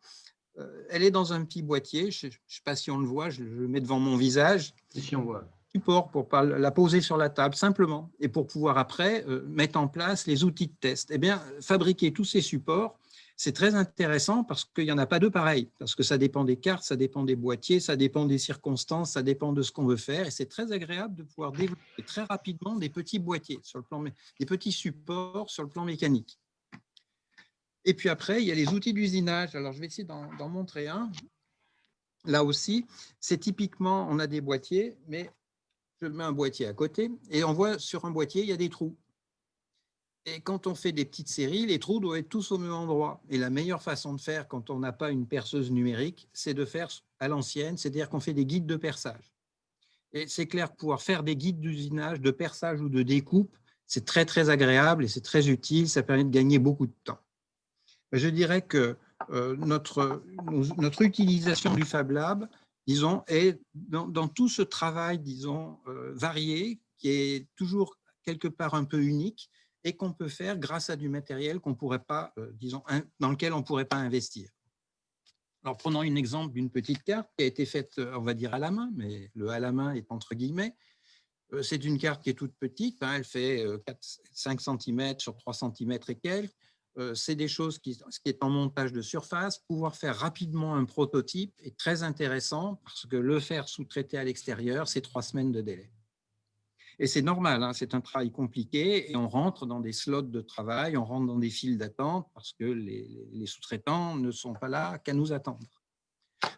Elle est dans un petit boîtier. Je ne sais pas si on le voit, je le mets devant mon visage. Si on voit. Support pour pas la poser sur la table, simplement. Et pour pouvoir après mettre en place les outils de test. Eh bien, fabriquer tous ces supports, c'est très intéressant parce qu'il n'y en a pas deux pareils. Parce que ça dépend des cartes, ça dépend des boîtiers, ça dépend des circonstances, ça dépend de ce qu'on veut faire. Et c'est très agréable de pouvoir développer très rapidement des petits boîtiers, des petits supports sur le plan mécanique. Et puis après, il y a les outils d'usinage. Alors, je vais essayer d'en montrer un. Là aussi, c'est typiquement, on a des boîtiers, mais je mets un boîtier à côté et on voit sur un boîtier, il y a des trous. Et quand on fait des petites séries, les trous doivent être tous au même endroit. Et la meilleure façon de faire quand on n'a pas une perceuse numérique, c'est de faire à l'ancienne, c'est-à-dire qu'on fait des guides de perçage. Et c'est clair que pouvoir faire des guides d'usinage, de perçage ou de découpe, c'est très, très agréable et c'est très utile. Ça permet de gagner beaucoup de temps. Je dirais que notre utilisation du Fab Lab, disons, est dans tout ce travail, disons, varié, qui est toujours quelque part un peu unique et qu'on peut faire grâce à du matériel qu'on pourrait pas, disons, dans lequel on ne pourrait pas investir. Alors, prenons un exemple d'une petite carte qui a été faite, on va dire, à la main, mais le à la main est entre guillemets. C'est une carte qui est toute petite, hein, elle fait 5 cm sur 3 cm et quelques. C'est des choses qui est en montage de surface. Pouvoir faire rapidement un prototype est très intéressant parce que le faire sous-traiter à l'extérieur, c'est 3 semaines de délai. Et c'est normal, hein, c'est un travail compliqué et on rentre dans des slots de travail, on rentre dans des files d'attente parce que les sous-traitants ne sont pas là qu'à nous attendre.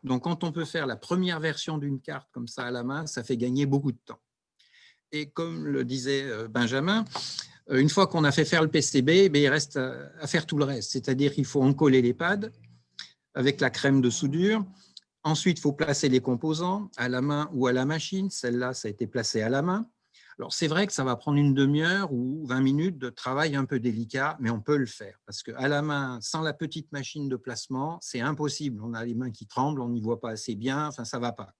Donc, quand on peut faire la première version d'une carte comme ça à la main, ça fait gagner beaucoup de temps. Et comme le disait Benjamin, une fois qu'on a fait faire le PCB, il reste à faire tout le reste. C'est-à-dire qu'il faut encoller les pads avec la crème de soudure. Ensuite, il faut placer les composants à la main ou à la machine. Celle-là, ça a été placé à la main. Alors, c'est vrai que ça va prendre une demi-heure ou 20 minutes de travail un peu délicat, mais on peut le faire. Parce qu'à la main, sans la petite machine de placement, c'est impossible. On a les mains qui tremblent, on n'y voit pas assez bien, enfin, ça ne va pas.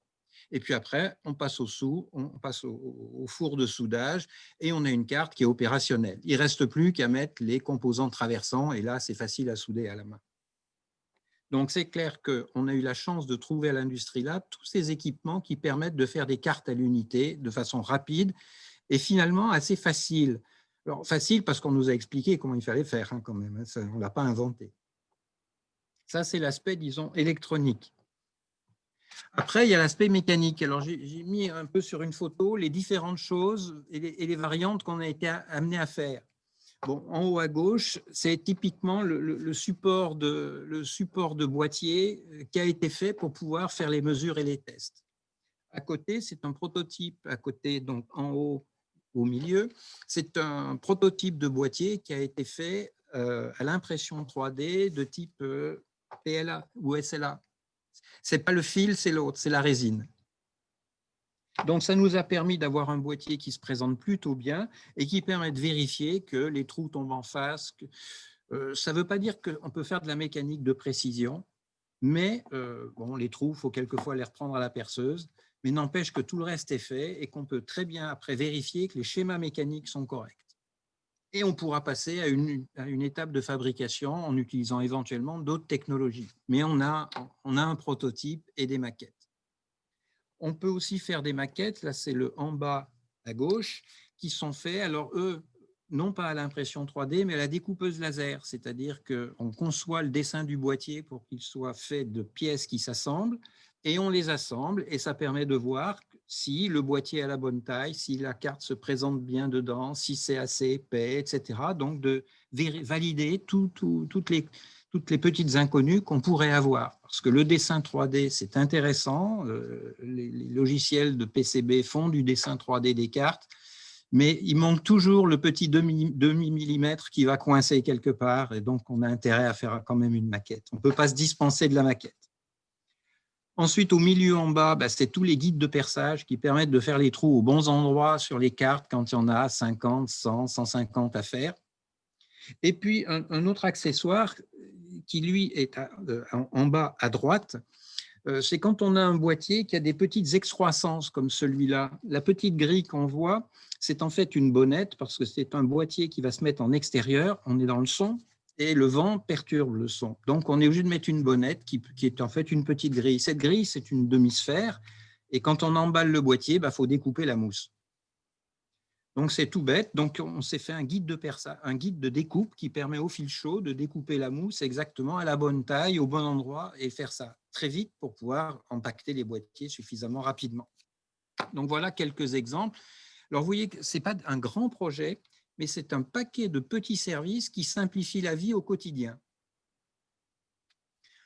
Et puis après, on passe on passe au four de soudage et on a une carte qui est opérationnelle. Il ne reste plus qu'à mettre les composants traversants et là, c'est facile à souder à la main. Donc, c'est clair qu'on a eu la chance de trouver à l'Industrie Lab tous ces équipements qui permettent de faire des cartes à l'unité de façon rapide et finalement assez facile. Alors, facile parce qu'on nous a expliqué comment il fallait faire hein, quand même, hein, ça, on ne l'a pas inventé. Ça, c'est l'aspect, disons, électronique. Après, il y a l'aspect mécanique. Alors, j'ai mis un peu sur une photo les différentes choses et les variantes qu'on a été amené à faire. Bon, en haut à gauche, c'est typiquement le support de boîtier qui a été fait pour pouvoir faire les mesures et les tests. À côté, c'est un prototype. À côté, donc en haut, au milieu, c'est un prototype de boîtier qui a été fait à l'impression 3D de type PLA ou SLA. Ce n'est pas le fil, c'est l'autre, c'est la résine. Donc, ça nous a permis d'avoir un boîtier qui se présente plutôt bien et qui permet de vérifier que les trous tombent en face, Ça ne veut pas dire qu'on peut faire de la mécanique de précision, mais bon, les trous, il faut quelquefois les reprendre à la perceuse, mais n'empêche que tout le reste est fait et qu'on peut très bien après vérifier que les schémas mécaniques sont corrects. Et on pourra passer à une étape de fabrication en utilisant éventuellement d'autres technologies. Mais on a un prototype et des maquettes. On peut aussi faire des maquettes, là c'est le en bas à gauche, qui sont faits, alors eux, non pas à l'impression 3D, mais à la découpeuse laser, c'est-à-dire qu'on conçoit le dessin du boîtier pour qu'il soit fait de pièces qui s'assemblent, et on les assemble, et ça permet de voir si le boîtier a la bonne taille, si la carte se présente bien dedans, si c'est assez épais, etc. Donc de valider toutes les petites inconnues qu'on pourrait avoir. Parce que le dessin 3D, c'est intéressant, les logiciels de PCB font du dessin 3D des cartes, mais il manque toujours le petit demi-millimètre qui va coincer quelque part, et donc on a intérêt à faire quand même une maquette. On ne peut pas se dispenser de la maquette. Ensuite, au milieu en bas, c'est tous les guides de perçage qui permettent de faire les trous aux bons endroits sur les cartes quand il y en a 50, 100, 150 à faire. Et puis, un autre accessoire qui, lui, est en bas à droite, c'est quand on a un boîtier qui a des petites excroissances comme celui-là. La petite grille qu'on voit, c'est en fait une bonnette parce que c'est un boîtier qui va se mettre en extérieur, on est dans le son, et le vent perturbe le son. Donc, on est obligé de mettre une bonnette qui est en fait une petite grille. Cette grille, c'est une demi-sphère, et quand on emballe le boîtier, faut découper la mousse. Donc, c'est tout bête. Donc, on s'est fait un guide de découpe qui permet au fil chaud de découper la mousse exactement à la bonne taille, au bon endroit, et faire ça très vite pour pouvoir empaqueter les boîtiers suffisamment rapidement. Donc, voilà quelques exemples. Alors, vous voyez que ce n'est pas un grand projet, mais c'est un paquet de petits services qui simplifient la vie au quotidien.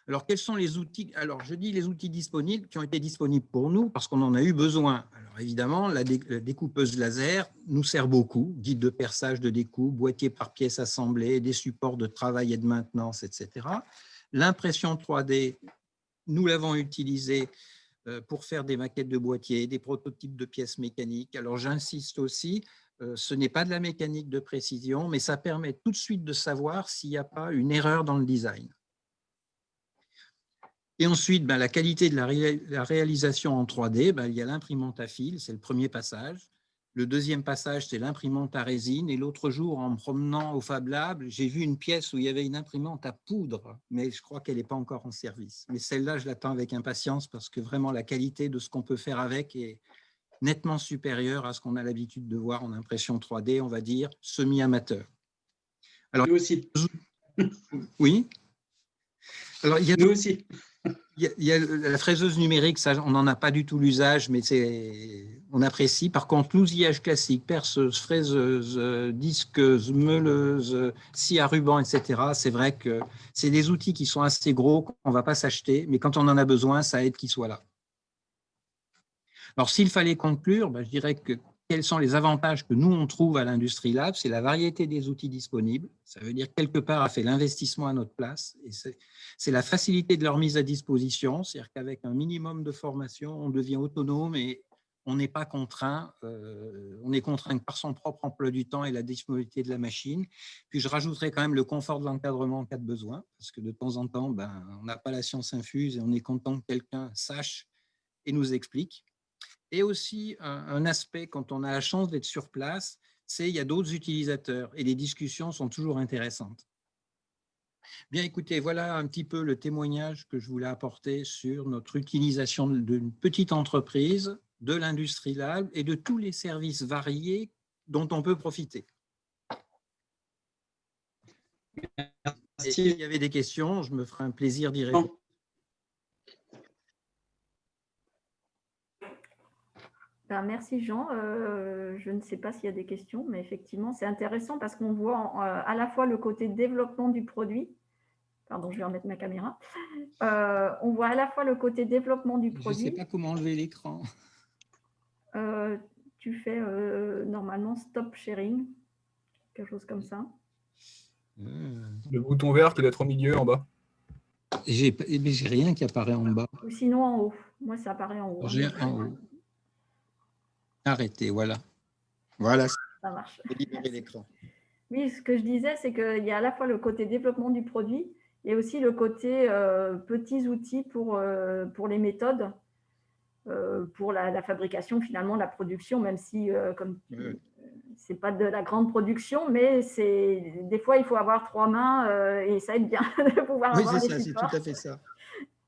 Alors, quels sont les outils? Alors, je dis les outils disponibles qui ont été disponibles pour nous parce qu'on en a eu besoin. Alors, évidemment, la découpeuse laser nous sert beaucoup. Guide de perçage, de découpe, boîtier par pièce assemblée, des supports de travail et de maintenance, etc. L'impression 3D, nous l'avons utilisée pour faire des maquettes de boîtiers, des prototypes de pièces mécaniques. Alors, j'insiste aussi, ce n'est pas de la mécanique de précision, mais ça permet tout de suite de savoir s'il n'y a pas une erreur dans le design. Et ensuite, la qualité de la réalisation en 3D, il y a l'imprimante à fil, c'est le premier passage. Le deuxième passage, c'est l'imprimante à résine. Et l'autre jour, en me promenant au Fab Lab, j'ai vu une pièce où il y avait une imprimante à poudre, mais je crois qu'elle n'est pas encore en service. Mais celle-là, je l'attends avec impatience parce que vraiment, la qualité de ce qu'on peut faire avec est nettement supérieure à ce qu'on a l'habitude de voir en impression 3D, on va dire, semi-amateur. Alors, nous aussi. Oui. Alors, nous aussi. Il y a la fraiseuse numérique, ça, on n'en a pas du tout l'usage, mais on apprécie. Par contre, l'outillage classique, perceuse, fraiseuse, disqueuse, meuleuse, scie à ruban, etc., c'est vrai que c'est des outils qui sont assez gros, qu'on ne va pas s'acheter, mais quand on en a besoin, ça aide qu'ils soient là. Alors, s'il fallait conclure, je dirais que quels sont les avantages que nous, on trouve à l'Industrie Lab? C'est la variété des outils disponibles. Ça veut dire quelque part, a fait l'investissement à notre place. Et c'est la facilité de leur mise à disposition. C'est-à-dire qu'avec un minimum de formation, on devient autonome et on n'est pas contraint. On est contraint par son propre emploi du temps et la disponibilité de la machine. Puis, je rajouterai quand même le confort de l'encadrement en cas de besoin. Parce que de temps en temps, on n'a pas la science infuse et on est content que quelqu'un sache et nous explique. Et aussi, un aspect, quand on a la chance d'être sur place, c'est qu'il y a d'autres utilisateurs et les discussions sont toujours intéressantes. Bien, écoutez, voilà un petit peu le témoignage que je voulais apporter sur notre utilisation d'une petite entreprise, de l'Industrie Lab et de tous les services variés dont on peut profiter. Et s'il y avait des questions, je me ferai un plaisir d'y répondre. Merci Jean. Je ne sais pas s'il y a des questions, mais effectivement, c'est intéressant parce qu'on voit à la fois le côté développement du produit. Pardon, je vais remettre ma caméra. On voit à la fois le côté développement du produit. Je ne sais pas comment enlever l'écran. Tu fais normalement stop sharing, quelque chose comme ça. Le bouton vert qui doit être au milieu en bas. J'ai rien qui apparaît en bas. Ou sinon en haut. Moi, ça apparaît en haut. J'ai en haut. Arrêtez, voilà. Voilà, ça marche. libérer l'écran. Oui, ce que je disais, c'est qu'il y a à la fois le côté développement du produit et aussi le côté petits outils pour les méthodes, pour la fabrication, finalement, la production, même si, comme c'est pas de la grande production, mais des fois, il faut avoir 3 mains et ça aide bien de pouvoir Oui, avoir c'est des ça, c'est tout supports. à fait ça.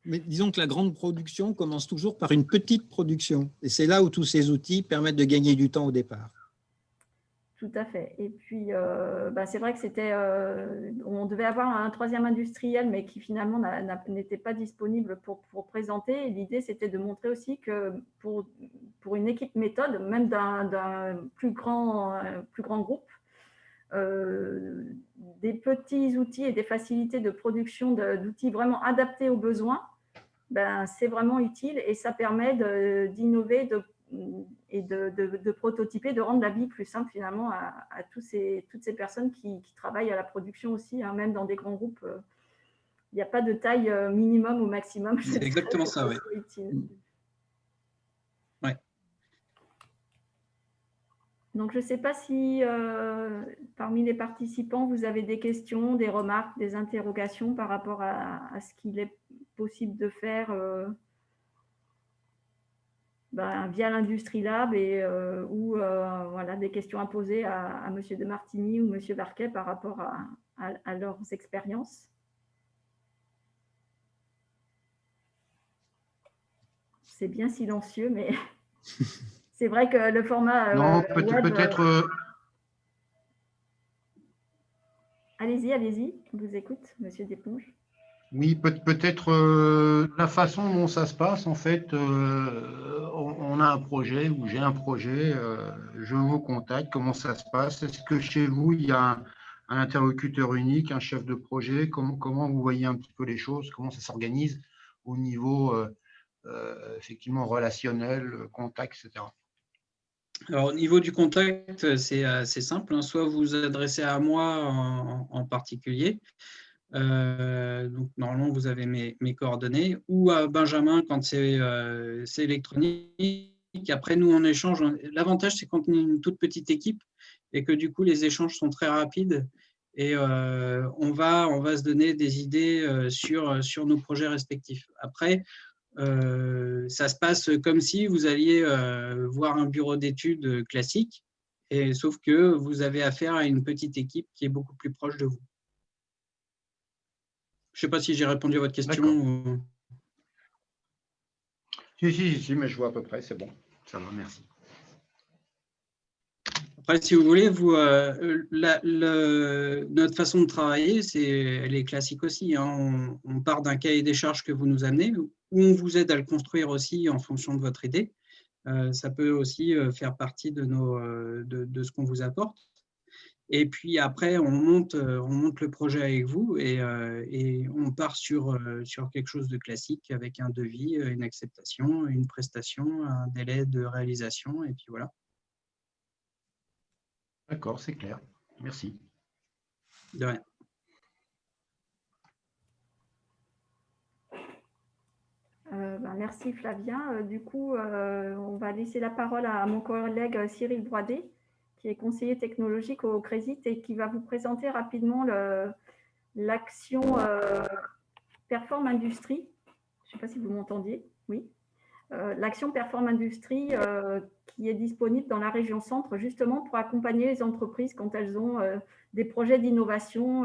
Mais disons que la grande production commence toujours par une petite production. Et c'est là où tous ces outils permettent de gagner du temps au départ. Tout à fait. Et puis, c'est vrai que on devait avoir un troisième industriel, mais qui finalement n'était pas disponible pour présenter. Et l'idée, c'était de montrer aussi que pour une équipe méthode, même d'un plus grand groupe, des petits outils et des facilités de production d'outils vraiment adaptés aux besoins, c'est vraiment utile et ça permet d'innover et de prototyper, de rendre la vie plus simple finalement à toutes ces personnes qui travaillent à la production aussi, hein, même dans des grands groupes. Il n'y a pas de taille minimum ou maximum. C'est exactement ça, oui. Ouais. Donc, je ne sais pas si parmi les participants, vous avez des questions, des remarques, des interrogations par rapport à ce qu'il est possible de faire via l'Industrie Lab ou voilà, des questions à poser à M. de Martigny ou M. Barquet par rapport à leurs expériences. C'est bien silencieux, mais c'est vrai que le format Non, web… peut-être. Allez-y, on vous écoute, M. Desponges. Oui, peut-être la façon dont ça se passe, en fait, on a un projet ou j'ai un projet, je vous contacte, comment ça se passe? Est-ce que chez vous, il y a un interlocuteur unique, un chef de projet? Comment vous voyez un petit peu les choses? Comment ça s'organise au niveau effectivement relationnel, contact, etc. Alors, au niveau du contact, c'est assez simple, hein. Soit vous vous adressez à moi en particulier, donc normalement vous avez mes coordonnées, ou à Benjamin quand c'est électronique. Après, nous on échange. L'avantage, c'est quand on est une toute petite équipe et que du coup les échanges sont très rapides et on va se donner des idées sur nos projets respectifs. Après, ça se passe comme si vous alliez voir un bureau d'études classique, sauf que vous avez affaire à une petite équipe qui est beaucoup plus proche de vous. Je ne sais pas si j'ai répondu à votre question. Si, mais je vois à peu près, c'est bon. Ça va, merci. Après, si vous voulez, notre façon de travailler, elle est classique aussi, hein. On part d'un cahier des charges que vous nous amenez, où on vous aide à le construire aussi en fonction de votre idée. Ça peut aussi faire partie de ce qu'on vous apporte. Et puis après, on monte le projet avec vous et on part sur quelque chose de classique avec un devis, une acceptation, une prestation, un délai de réalisation, et puis voilà. D'accord, c'est clair. Merci. De rien. Merci Flavien. Du coup, on va laisser la parole à mon collègue Cyril Broidet, qui est conseiller technologique au Crésit et qui va vous présenter rapidement l'action Perform Industrie. Je ne sais pas si vous m'entendiez. Oui. L'action Perform Industrie qui est disponible dans la région Centre, justement pour accompagner les entreprises quand elles ont des projets d'innovation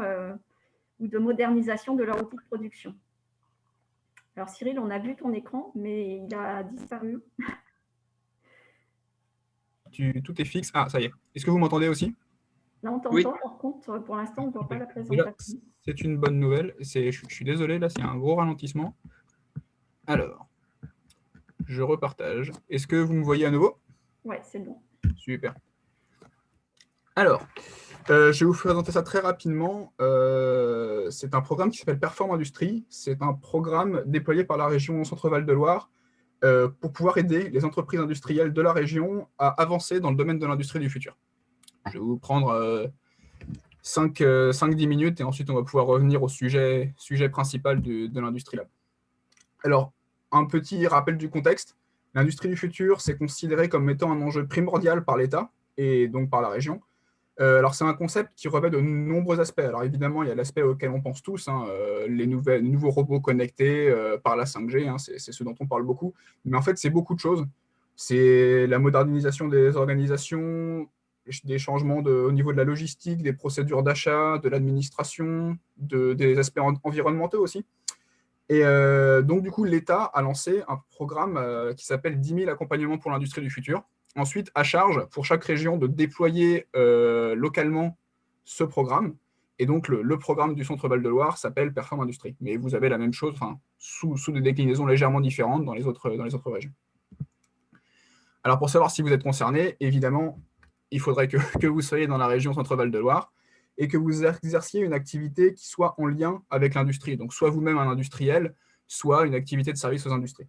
ou de modernisation de leur outil de production. Alors Cyril, on a vu ton écran, mais il a disparu. Tout est fixe. Ah, ça y est. Est-ce que vous m'entendez aussi? Là, on t'entend. Oui. Par contre, pour l'instant, on ne voit pas la Déjà, présentation. c'est une bonne nouvelle. Je suis désolé, là, c'est un gros ralentissement. Alors, je repartage. Est-ce que vous me voyez à nouveau? Oui, c'est bon. Super. Alors, je vais vous présenter ça très rapidement. C'est un programme qui s'appelle Perform Industrie. C'est un programme déployé par la région Centre-Val de Loire pour pouvoir aider les entreprises industrielles de la région à avancer dans le domaine de l'industrie du futur. Je vais vous prendre 5-10 minutes et ensuite on va pouvoir revenir au sujet principal de l'Industrie Lab. Alors, un petit rappel du contexte. L'industrie du futur, c'est considéré comme étant un enjeu primordial par l'État et donc par la région. Alors, c'est un concept qui revêt de nombreux aspects. Alors, évidemment, il y a l'aspect auquel on pense tous, hein, les nouveaux robots connectés par la 5G, hein, c'est ce dont on parle beaucoup. Mais en fait, c'est beaucoup de choses. C'est la modernisation des organisations, des changements au niveau de la logistique, des procédures d'achat, de l'administration, des aspects environnementaux aussi. Et donc, du coup, l'État a lancé un programme qui s'appelle 10 000 accompagnements pour l'industrie du futur. Ensuite, à charge pour chaque région de déployer localement ce programme. Et donc, le programme du Centre Val-de-Loire s'appelle Perform Industrie. Mais vous avez la même chose, sous des déclinaisons légèrement différentes dans les autres régions. Alors, pour savoir si vous êtes concerné, évidemment, il faudrait que vous soyez dans la région Centre Val-de-Loire et que vous exerciez une activité qui soit en lien avec l'industrie. Donc, soit vous-même un industriel, soit une activité de service aux industries.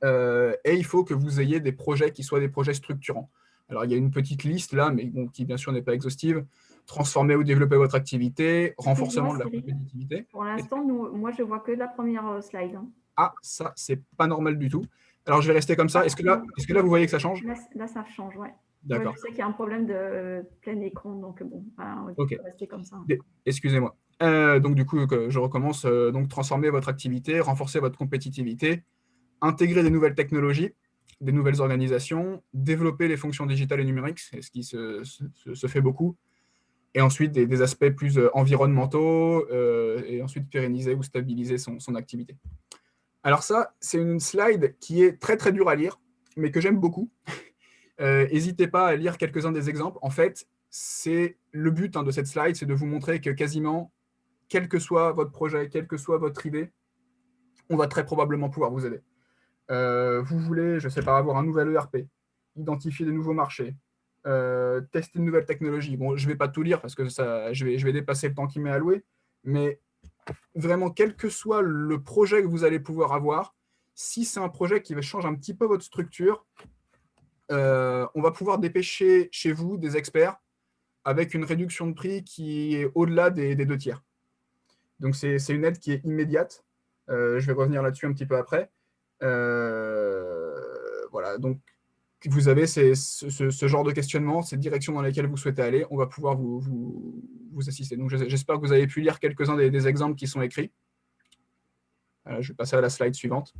Et il faut que vous ayez des projets qui soient des projets structurants. Alors, il y a une petite liste là, mais bon, qui bien sûr n'est pas exhaustive. Transformer ou développer votre activité, renforcement de la compétitivité. Pour l'instant, moi, je vois que la première slide. Hein. Ah, ça, c'est pas normal du tout. Alors, je vais rester comme ça. Est-ce que là, vous voyez que ça change? Là, ça change, ouais. D'accord. Ouais, je sais qu'il y a un problème de plein écran, donc bon, on okay. peut rester comme ça. Excusez-moi. Donc, du coup, je recommence. Donc, transformer votre activité, renforcer votre compétitivité, intégrer des nouvelles technologies, des nouvelles organisations, développer les fonctions digitales et numériques, c'est ce qui se fait beaucoup, et ensuite des aspects plus environnementaux, et ensuite pérenniser ou stabiliser son activité. Alors ça, c'est une slide qui est très très dure à lire, mais que j'aime beaucoup. N'hésitez pas à lire quelques-uns des exemples. En fait, c'est le but de cette slide, c'est de vous montrer que quasiment, quel que soit votre projet, quelle que soit votre idée, on va très probablement pouvoir vous aider. Vous voulez, je ne sais pas, avoir un nouvel ERP, identifier des nouveaux marchés, tester une nouvelle technologie. Bon, je ne vais pas tout lire parce que je vais dépasser le temps qui m'est alloué, mais vraiment, quel que soit le projet que vous allez pouvoir avoir, si c'est un projet qui change un petit peu votre structure, on va pouvoir dépêcher chez vous des experts avec une réduction de prix qui est au-delà des 2 tiers. Donc, c'est une aide qui est immédiate. Je vais revenir là-dessus un petit peu après. Voilà, donc vous avez ce genre de questionnement, ces directions dans lesquelles vous souhaitez aller, on va pouvoir vous assister. Donc, j'espère que vous avez pu lire quelques-uns des exemples qui sont écrits. Je vais passer à la slide suivante.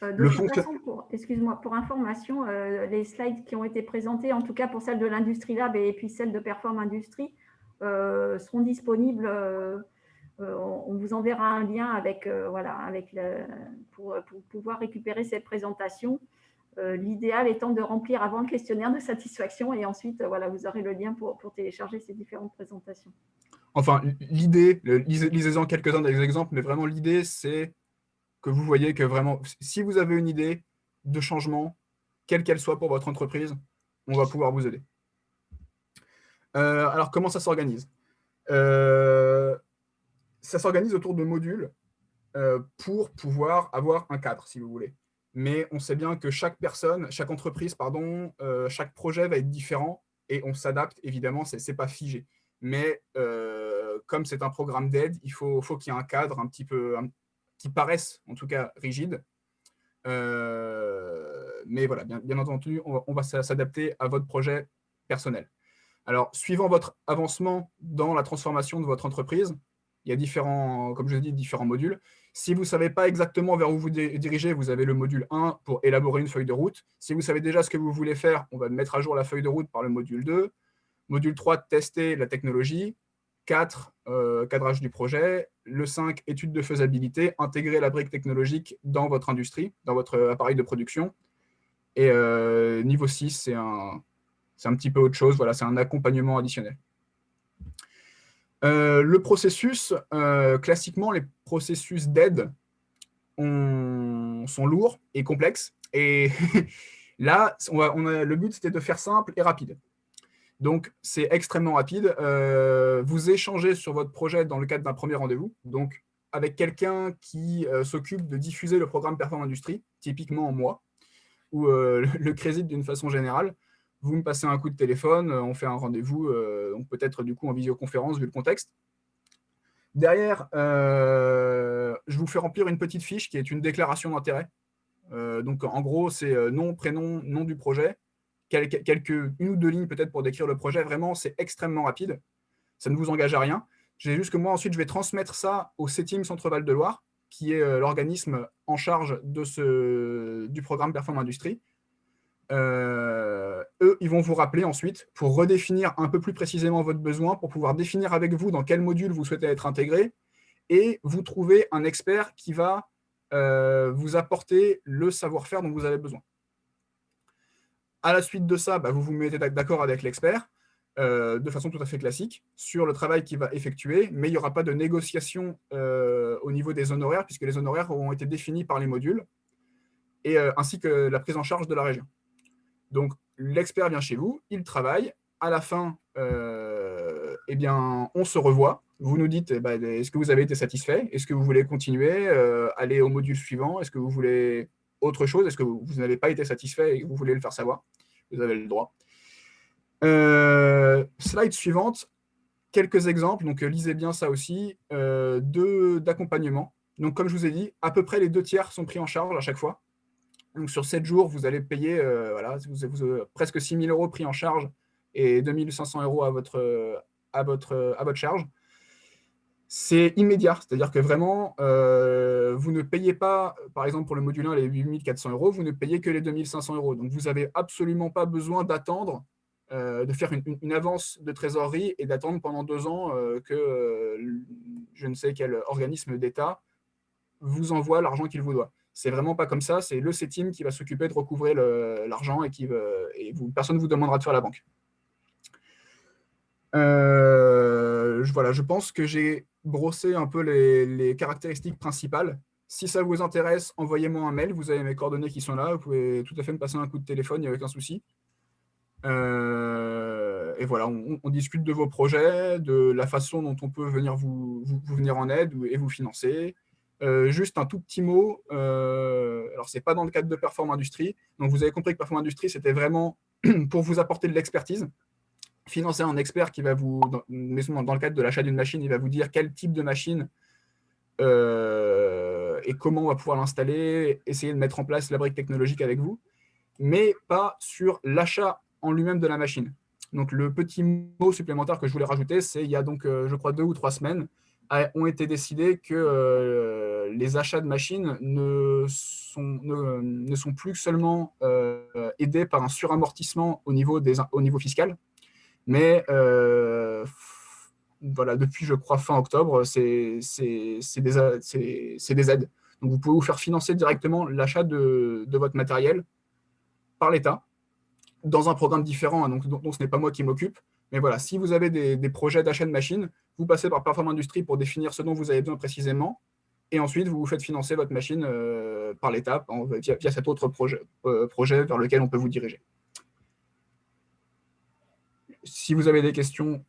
De toute façon, excuse-moi, pour information, les slides qui ont été présentés, en tout cas pour celle de l'Industrie Lab et puis celle de Perform Industrie, seront disponibles. On vous enverra un lien avec, pour pouvoir récupérer cette présentation. L'idéal étant de remplir avant le questionnaire de satisfaction et ensuite, vous aurez le lien pour télécharger ces différentes présentations. Enfin, l'idée, lisez-en quelques-uns des exemples, mais vraiment l'idée, c'est que vous voyez que vraiment, si vous avez une idée de changement, quelle qu'elle soit pour votre entreprise, on va pouvoir vous aider. Alors, comment ça s'organise? Ça s'organise autour de modules pour pouvoir avoir un cadre, si vous voulez. Mais on sait bien que chaque entreprise, chaque projet va être différent et on s'adapte, évidemment, ce n'est pas figé. Mais comme c'est un programme d'aide, il faut qu'il y ait un cadre un petit peu, qui paraisse en tout cas rigide. Mais voilà, bien entendu, on va s'adapter à votre projet personnel. Alors, suivant votre avancement dans la transformation de votre entreprise, il y a comme je l'ai dit, différents modules. Si vous ne savez pas exactement vers où vous dirigez, vous avez le module 1 pour élaborer une feuille de route. Si vous savez déjà ce que vous voulez faire, on va mettre à jour la feuille de route par le module 2. Module 3, tester la technologie. 4, cadrage du projet. Le 5, étude de faisabilité, intégrer la brique technologique dans votre industrie, dans votre appareil de production. Et niveau 6, c'est un petit peu autre chose. Voilà, c'est un accompagnement additionnel. Le processus, classiquement, les processus d'aide sont lourds et complexes. Et là, le but, c'était de faire simple et rapide. Donc, c'est extrêmement rapide. Vous échangez sur votre projet dans le cadre d'un premier rendez-vous, donc avec quelqu'un qui s'occupe de diffuser le programme Perform Industrie, typiquement moi, ou le Crésit d'une façon générale. Vous me passez un coup de téléphone, on fait un rendez-vous, donc peut-être du coup en visioconférence vu le contexte. Derrière, je vous fais remplir une petite fiche qui est une déclaration d'intérêt. Donc en gros, c'est nom, prénom, nom du projet, une ou deux lignes peut-être pour décrire le projet. Vraiment, c'est extrêmement rapide. Ça ne vous engage à rien. J'ai juste que moi, ensuite, je vais transmettre ça au CETIM Centre-Val de Loire, qui est l'organisme en charge du programme Perform Industrie. Eux, ils vont vous rappeler ensuite pour redéfinir un peu plus précisément votre besoin, pour pouvoir définir avec vous dans quel module vous souhaitez être intégré, et vous trouver un expert qui va vous apporter le savoir-faire dont vous avez besoin. À la suite de ça, vous vous mettez d'accord avec l'expert de façon tout à fait classique sur le travail qu'il va effectuer, mais il n'y aura pas de négociation au niveau des honoraires, puisque les honoraires auront été définis par les modules, et ainsi que la prise en charge de la région. Donc, l'expert vient chez vous, il travaille. À la fin, eh bien, on se revoit. Vous nous dites, est-ce que vous avez été satisfait? Est-ce que vous voulez continuer, aller au module suivant? Est-ce que vous voulez autre chose? Est-ce que vous n'avez pas été satisfait et que vous voulez le faire savoir? Vous avez le droit. Slide suivante. Quelques exemples. Donc, lisez bien ça aussi. D'accompagnement. Donc, comme je vous ai dit, à peu près les 2/3 sont pris en charge à chaque fois. Donc, sur 7 jours, vous allez payer vous avez presque 6 000 € pris en charge et 2 500 € à votre charge. C'est immédiat, c'est-à-dire que vraiment, vous ne payez pas, par exemple pour le module 1, les 8 400 €, vous ne payez que les 2 500 €. Donc, vous n'avez absolument pas besoin d'attendre, de faire une avance de trésorerie et d'attendre pendant 2 ans que je ne sais quel organisme d'État vous envoie l'argent qu'il vous doit. C'est vraiment pas comme ça, c'est le CETIM qui va s'occuper de recouvrer l'argent et personne ne vous demandera de faire la banque. Voilà, je pense que j'ai brossé un peu les caractéristiques principales. Si ça vous intéresse, envoyez-moi un mail, vous avez mes coordonnées qui sont là, vous pouvez tout à fait me passer un coup de téléphone, il n'y a aucun souci. Et voilà, on discute de vos projets, de la façon dont on peut venir vous venir en aide et vous financer. Juste un tout petit mot, alors c'est pas dans le cadre de Perform Industrie, donc vous avez compris que Perform Industrie, c'était vraiment pour vous apporter de l'expertise. Financer un expert qui va vous, dans le cadre de l'achat d'une machine, il va vous dire quel type de machine et comment on va pouvoir l'installer, essayer de mettre en place la brique technologique avec vous, mais pas sur l'achat en lui-même de la machine. Donc le petit mot supplémentaire que je voulais rajouter, c'est il y a donc, je crois, 2 ou 3 semaines, ont été décidés que les achats de machines ne sont plus seulement aidés par un suramortissement au niveau fiscal, mais voilà, depuis, je crois, fin octobre, c'est des aides. Donc, vous pouvez vous faire financer directement l'achat de votre matériel par l'État, dans un programme différent, hein, dont ce n'est pas moi qui m'occupe. Mais voilà, si vous avez des projets d'achat de machines, vous passez par Perform Industrie pour définir ce dont vous avez besoin précisément, et ensuite, vous vous faites financer votre machine par l'État via cet autre projet vers lequel on peut vous diriger. Si vous avez des questions,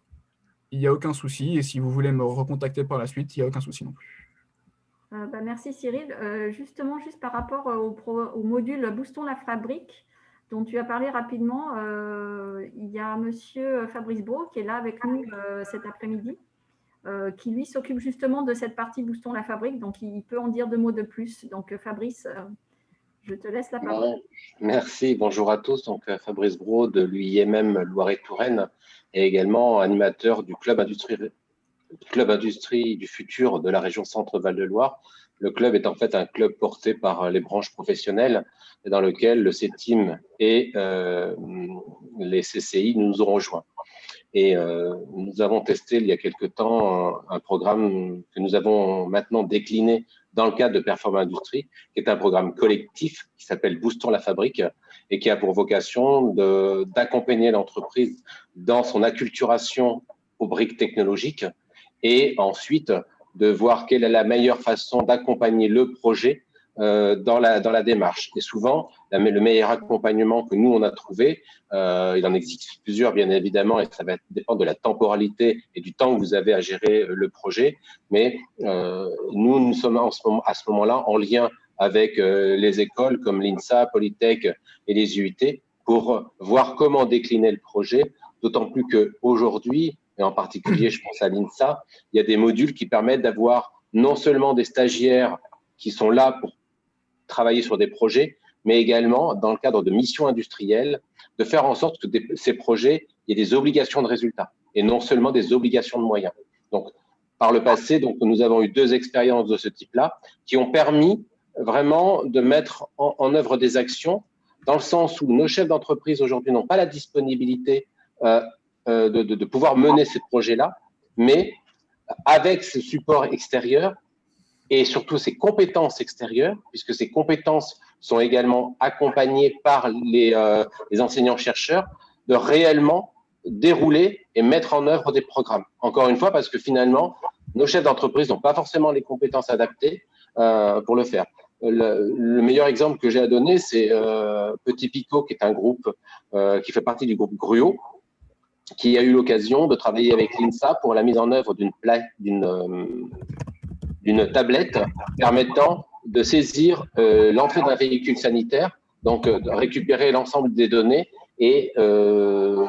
il n'y a aucun souci. Et si vous voulez me recontacter par la suite, il n'y a aucun souci non plus. Merci Cyril. Justement, juste par rapport au module Boostons la fabrique, dont tu as parlé rapidement, il y a monsieur Fabrice Brault qui est là avec nous cet après-midi, qui lui s'occupe justement de cette partie Boostons la fabrique. Donc, il peut en dire 2 mots de plus. Donc, Fabrice, je te laisse la parole. Merci, bonjour à tous. Donc, Fabrice Brault de l'UIMM Loire-et-Touraine et également animateur du Club Industrie du futur de la région Centre-Val de Loire. Le club est en fait un club porté par les branches professionnelles et dans lequel le CETIM et les CCI nous ont rejoints. Et nous avons testé il y a quelque temps un programme que nous avons maintenant décliné dans le cadre de Perform Industrie, qui est un programme collectif qui s'appelle Boostons la fabrique et qui a pour vocation d'accompagner l'entreprise dans son acculturation aux briques technologiques et ensuite de voir quelle est la meilleure façon d'accompagner le projet dans la démarche. Et souvent, le meilleur accompagnement que nous, on a trouvé, il en existe plusieurs, bien évidemment, et ça va dépendre de la temporalité et du temps que vous avez à gérer le projet. Mais nous sommes à ce moment-là en lien avec les écoles comme l'INSA, Polytech et les UIT pour voir comment décliner le projet, d'autant plus qu'aujourd'hui, et en particulier, je pense à l'INSA, il y a des modules qui permettent d'avoir non seulement des stagiaires qui sont là pour travailler sur des projets, mais également dans le cadre de missions industrielles, de faire en sorte que ces projets, il y ait des obligations de résultats et non seulement des obligations de moyens. Donc, par le passé, donc, nous avons eu 2 expériences de ce type-là qui ont permis vraiment de mettre en œuvre des actions dans le sens où nos chefs d'entreprise aujourd'hui n'ont pas la disponibilité de pouvoir mener ces projets-là, mais avec ce support extérieur et surtout ces compétences extérieures, puisque ces compétences sont également accompagnées par les enseignants-chercheurs, de réellement dérouler et mettre en œuvre des programmes. Encore une fois, parce que finalement, nos chefs d'entreprise n'ont pas forcément les compétences adaptées pour le faire. Le meilleur exemple que j'ai à donner, c'est Petit Picot, qui est un groupe qui fait partie du groupe Gruot, qui a eu l'occasion de travailler avec l'INSA pour la mise en œuvre d'une tablette permettant de saisir l'entrée d'un véhicule sanitaire, donc de récupérer l'ensemble des données et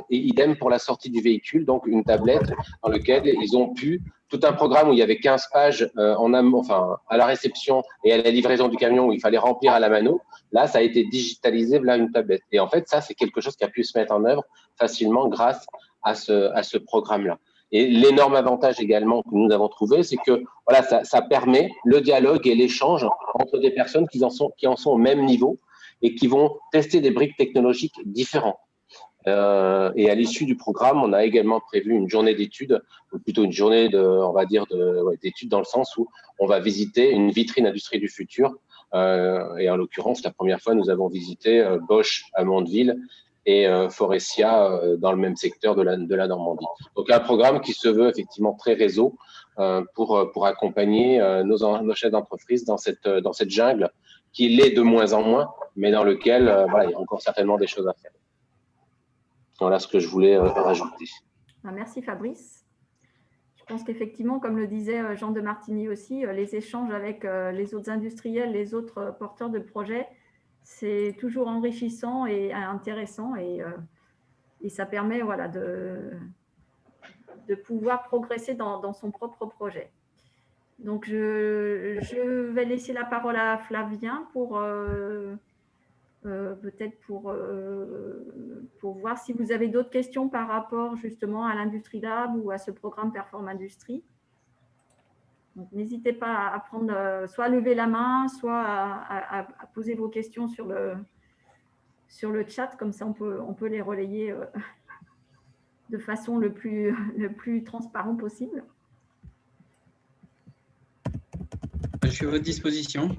idem pour la sortie du véhicule, donc une tablette dans laquelle ils ont pu, tout un programme où il y avait 15 pages à la réception et à la livraison du camion où il fallait remplir à la mano. Là, ça a été digitalisé vers une tablette. Et en fait, ça, c'est quelque chose qui a pu se mettre en œuvre facilement grâce à ce programme-là. Et l'énorme avantage également que nous avons trouvé, c'est que voilà, ça permet le dialogue et l'échange entre des personnes qui en sont au même niveau et qui vont tester des briques technologiques différentes. Et à l'issue du programme, on a également prévu une journée d'études, ou plutôt une journée d'études dans le sens où on va visiter une vitrine industrie du futur. Et en l'occurrence, la première fois, nous avons visité Bosch à Mondeville et Forestia dans le même secteur de la Normandie. Donc un programme qui se veut effectivement très réseau pour accompagner nos chefs d'entreprise dans cette jungle qui l'est de moins en moins, mais dans lequel il y a encore certainement des choses à faire. Voilà ce que je voulais rajouter. Merci Fabrice. Je pense qu'effectivement, comme le disait Jean de Martigny aussi, les échanges avec les autres industriels, les autres porteurs de projets, c'est toujours enrichissant et intéressant et ça permet de pouvoir progresser dans son propre projet. Donc, je vais laisser la parole à Flavien pour peut-être pour voir si vous avez d'autres questions par rapport justement à l'Industrie Lab ou à ce programme Perform Industrie. Donc, n'hésitez pas à prendre, soit à lever la main, soit à poser vos questions sur le chat, comme ça on peut les relayer de façon le plus transparent possible. Je suis à votre disposition.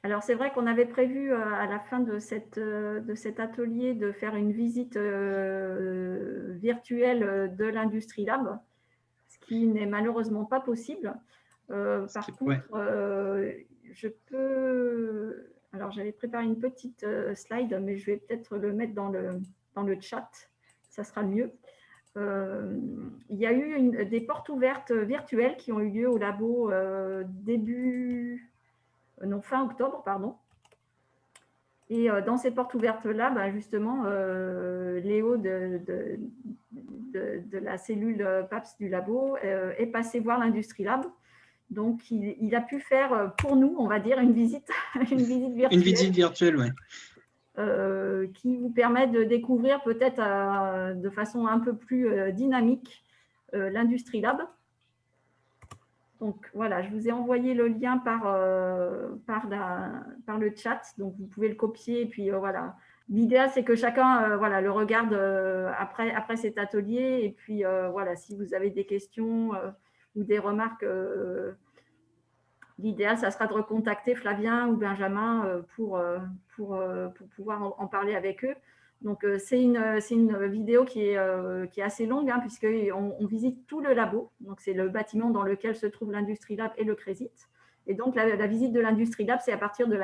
Alors, c'est vrai qu'on avait prévu à la fin de cet atelier de faire une visite virtuelle de l'Industrie Lab, ce qui n'est malheureusement pas possible. Par contre, je peux… Alors, j'avais préparé une petite slide, mais je vais peut-être le mettre dans le chat, ça sera mieux. Il y a eu des portes ouvertes virtuelles qui ont eu lieu au labo fin octobre, pardon. Et dans ces portes ouvertes-là, justement, Léo de la cellule PAPS du labo est passé voir l'Industrie Lab. Donc, il a pu faire pour nous, on va dire, une visite virtuelle. Une visite virtuelle, oui. Qui vous permet de découvrir peut-être de façon un peu plus dynamique l'Industrie Lab. Donc, voilà, je vous ai envoyé le lien par le chat. Donc, vous pouvez le copier. Et puis, voilà. L'idéal, c'est que chacun le regarde après cet atelier. Et puis, voilà, si vous avez des questions ou des remarques, l'idéal, ça sera de recontacter Flavien ou Benjamin pour pouvoir en parler avec eux. Donc, c'est une vidéo qui est assez longue, hein, puisqu'on visite tout le labo. Donc, c'est le bâtiment dans lequel se trouve l'Industrie Lab et le Crésit. Et donc, la visite de l'Industrie Lab, c'est à partir de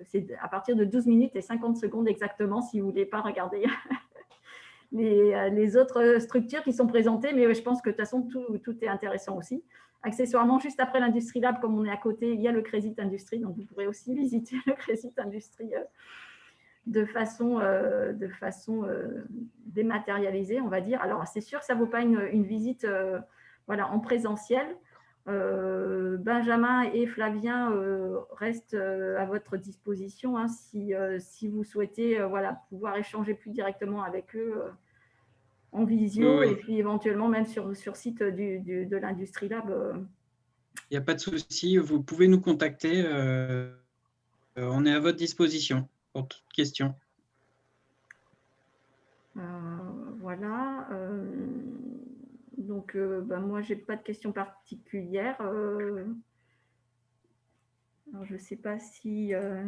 c'est à partir de 12 minutes et 50 secondes exactement, si vous ne voulez pas regarder les autres structures qui sont présentées. Mais je pense que de toute façon, tout est intéressant aussi. Accessoirement, juste après l'Industrie Lab, comme on est à côté, il y a le Crésit Industrie. Donc, vous pourrez aussi visiter le Crésit Industrie de façon dématérialisée, on va dire. Alors, c'est sûr que ça ne vaut pas une visite voilà, en présentiel. Benjamin et Flavien restent à votre disposition hein, si vous souhaitez voilà, pouvoir échanger plus directement avec eux en visio et puis éventuellement même sur site de l'Industrie Lab. Il n'y a pas de souci, vous pouvez nous contacter. On est à votre disposition pour toute question. Voilà. Donc, moi, je n'ai pas de questions particulières. Alors, je ne sais pas s'il y a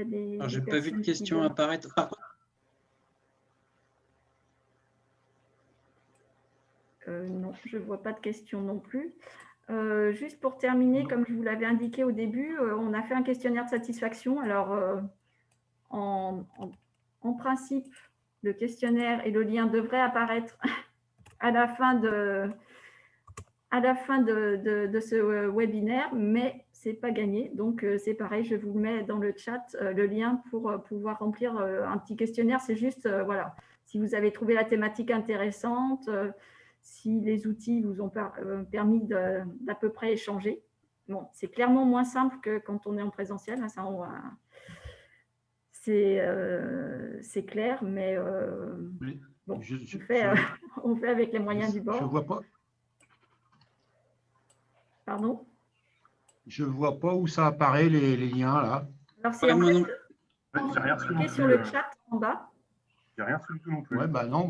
des. Je n'ai pas vu de questions apparaître. Non, je ne vois pas de questions non plus. Juste pour terminer, comme je vous l'avais indiqué au début, on a fait un questionnaire de satisfaction. Alors, en principe, le questionnaire et le lien devraient apparaître à la fin de ce webinaire, mais ce n'est pas gagné. Donc, c'est pareil, je vous mets dans le chat le lien pour pouvoir remplir un petit questionnaire. C'est juste, voilà, si vous avez trouvé la thématique intéressante, si les outils vous ont permis d'à peu près échanger. Bon, c'est clairement moins simple que quand on est en présentiel. Hein, ça, c'est clair, mais bon, on fait avec les moyens du bord. Je ne vois pas. Pardon? Je ne vois pas où ça apparaît, les liens, là. Alors, c'est en fait, j'ai rien reçu non plus, sur le chat en bas. J'ai rien reçu du tout non plus. Ouais, non,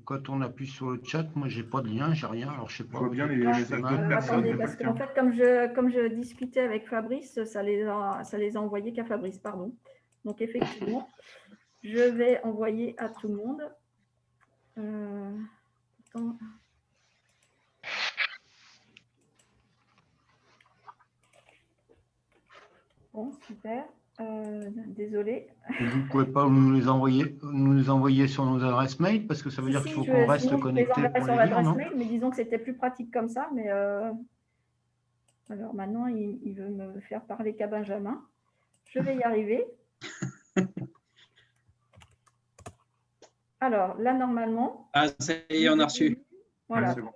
quand on appuie sur le chat, moi, j'ai pas de lien, j'ai rien. Alors, je sais pas. Je vois bien les messages d'autres personnes. Attendez, parce qu'en fait, comme je discutais avec Fabrice, ça les a envoyés qu'à Fabrice, pardon. Donc, effectivement, je vais envoyer à tout le monde. Attends. Bon, super. Désolée. Vous ne pouvez pas nous les envoyer sur nos adresses mail parce que ça veut dire qu'il faut qu'on reste connecté pour sur les lire, non? mail, mais disons que c'était plus pratique comme ça. Mais alors maintenant, il veut me faire parler qu'à Benjamin. Je vais y arriver. Alors là, normalement. Ah, ça y est, on a reçu. Voilà. Ouais, bon.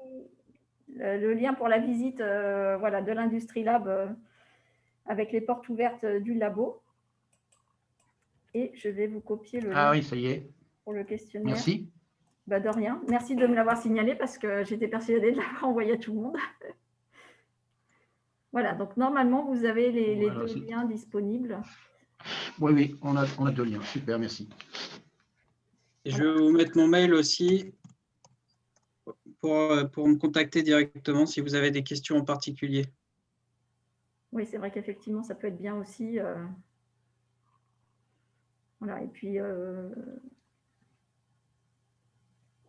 Le lien pour la visite voilà, de l'Industrie Lab avec les portes ouvertes du labo. Et je vais vous copier le lien oui, ça y est. pour le questionnaire. Merci. De rien. Merci de me l'avoir signalé parce que j'étais persuadée de l'avoir envoyé à tout le monde. Voilà, donc normalement, vous avez les deux liens disponibles. Oui, on a deux liens. Super, merci. Et je vais vous mettre mon mail aussi pour me contacter directement si vous avez des questions en particulier. Oui, c'est vrai qu'effectivement, ça peut être bien aussi. Voilà, et puis,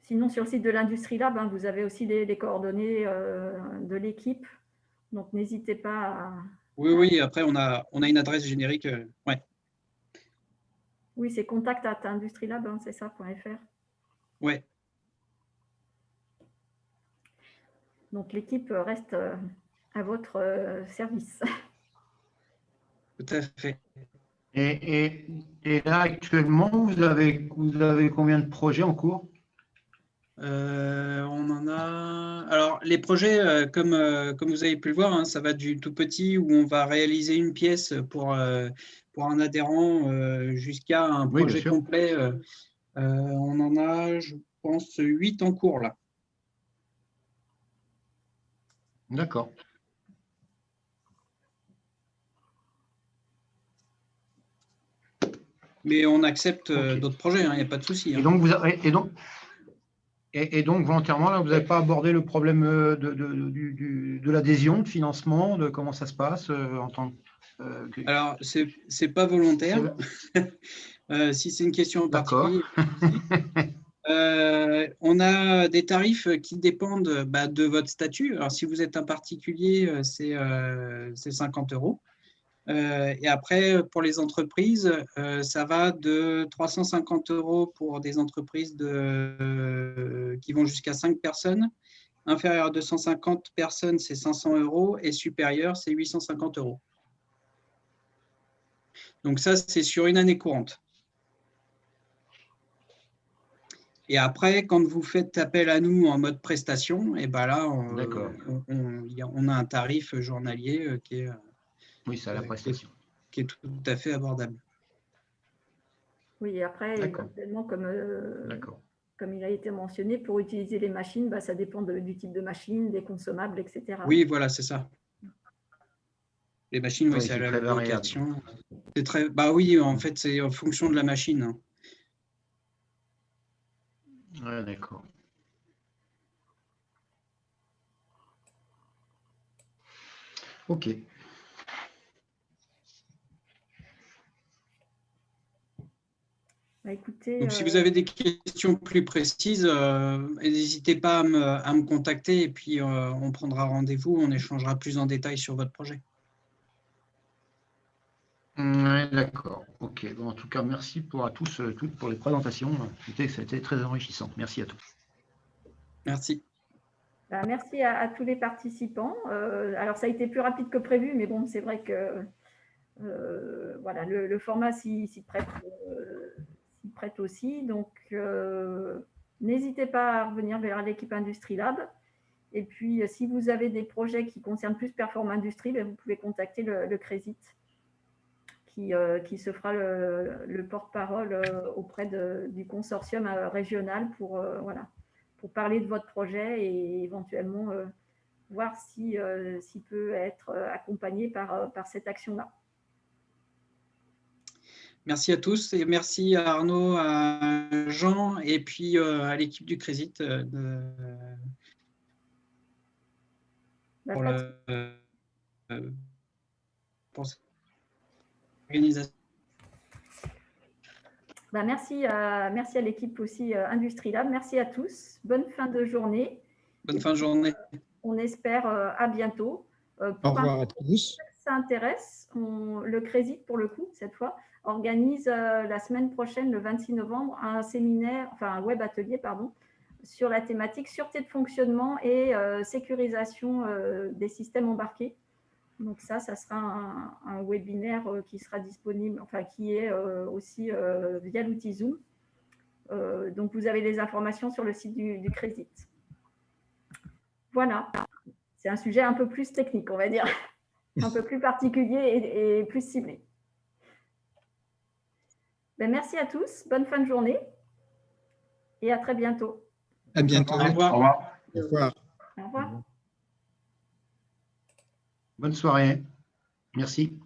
sinon, sur le site de l'Industrie Lab, hein, vous avez aussi les coordonnées de l'équipe. Donc, n'hésitez pas à… Oui, après, on a une adresse générique. Ouais. Oui, c'est contact@industrielab, hein, c'est ça, .fr. Ouais. Donc, l'équipe reste à votre service. Tout à fait. Et là, actuellement, vous avez combien de projets en cours? On en a. Alors, les projets, comme vous avez pu le voir, hein, ça va du tout petit où on va réaliser une pièce pour un adhérent jusqu'à un projet complet. On en a, je pense, 8 en cours là. D'accord. Mais on accepte d'autres projets, il n'y a pas de souci. Hein. Et donc, volontairement, là, vous n'avez pas abordé le problème de l'adhésion, de financement, de comment ça se passe en tant que… Alors, ce n'est pas volontaire. Si c'est une question en particulier. On a des tarifs qui dépendent de votre statut. Alors, si vous êtes un particulier, c'est 50 €. Et après, pour les entreprises, ça va de 350 € pour des entreprises qui vont jusqu'à 5 personnes. Inférieur à 250 personnes, c'est 500 € et supérieur, c'est 850 €. Donc ça, c'est sur une année courante. Et après, quand vous faites appel à nous en mode prestation, et ben là, D'accord. on a un tarif journalier Oui, c'est à la prestation. qui est tout à fait abordable. Oui, et après, D'accord. éventuellement, D'accord. comme il a été mentionné, pour utiliser les machines, ça dépend du type de machine, des consommables, etc. Oui, voilà, c'est ça. Les machines, oui, Oui, c'est à c'est la très variable. location. C'est très, bah oui, en fait, c'est en fonction de la machine, hein. Ouais, d'accord. OK. Bah, écoutez, Donc, si vous avez des questions plus précises, n'hésitez pas à me contacter et puis on prendra rendez-vous, on échangera plus en détail sur votre projet. Ouais, d'accord. OK. Bon, en tout cas, merci à tous, toutes pour les présentations. C'était très enrichissant. Merci à tous. Merci. bah, merci à tous les participants. Alors, ça a été plus rapide que prévu, mais bon, c'est vrai que voilà, le format s'y prête aussi. Donc, n'hésitez pas à revenir vers l'équipe Industrie Lab. Et puis, si vous avez des projets qui concernent plus Perform Industrie, vous pouvez contacter le CRESIT qui se fera le porte-parole auprès du consortium régional pour parler de votre projet et éventuellement voir s'il peut être accompagné par cette action-là. Merci à tous et merci à Arnaud, à Jean et puis à l'équipe du CRESIT pour cette organisation. Merci à l'équipe aussi Industrie Lab. Merci à tous. Bonne fin de journée. Bonne fin de journée. On espère à bientôt. Au revoir à tous. Ça intéresse, le CRESIT, pour le coup, cette fois, organise la semaine prochaine, le 26 novembre, un séminaire, enfin un web atelier, pardon, sur la thématique sûreté de fonctionnement et sécurisation des systèmes embarqués. Donc ça sera un webinaire qui sera disponible, enfin qui est aussi via l'outil Zoom. Donc vous avez les informations sur le site du CRESIT. Voilà, c'est un sujet un peu plus technique, on va dire, un peu plus particulier et plus ciblé. Merci à tous, bonne fin de journée et à très bientôt. À bientôt. Au revoir. Au revoir. Au revoir. Au revoir. Bonne soirée. Merci.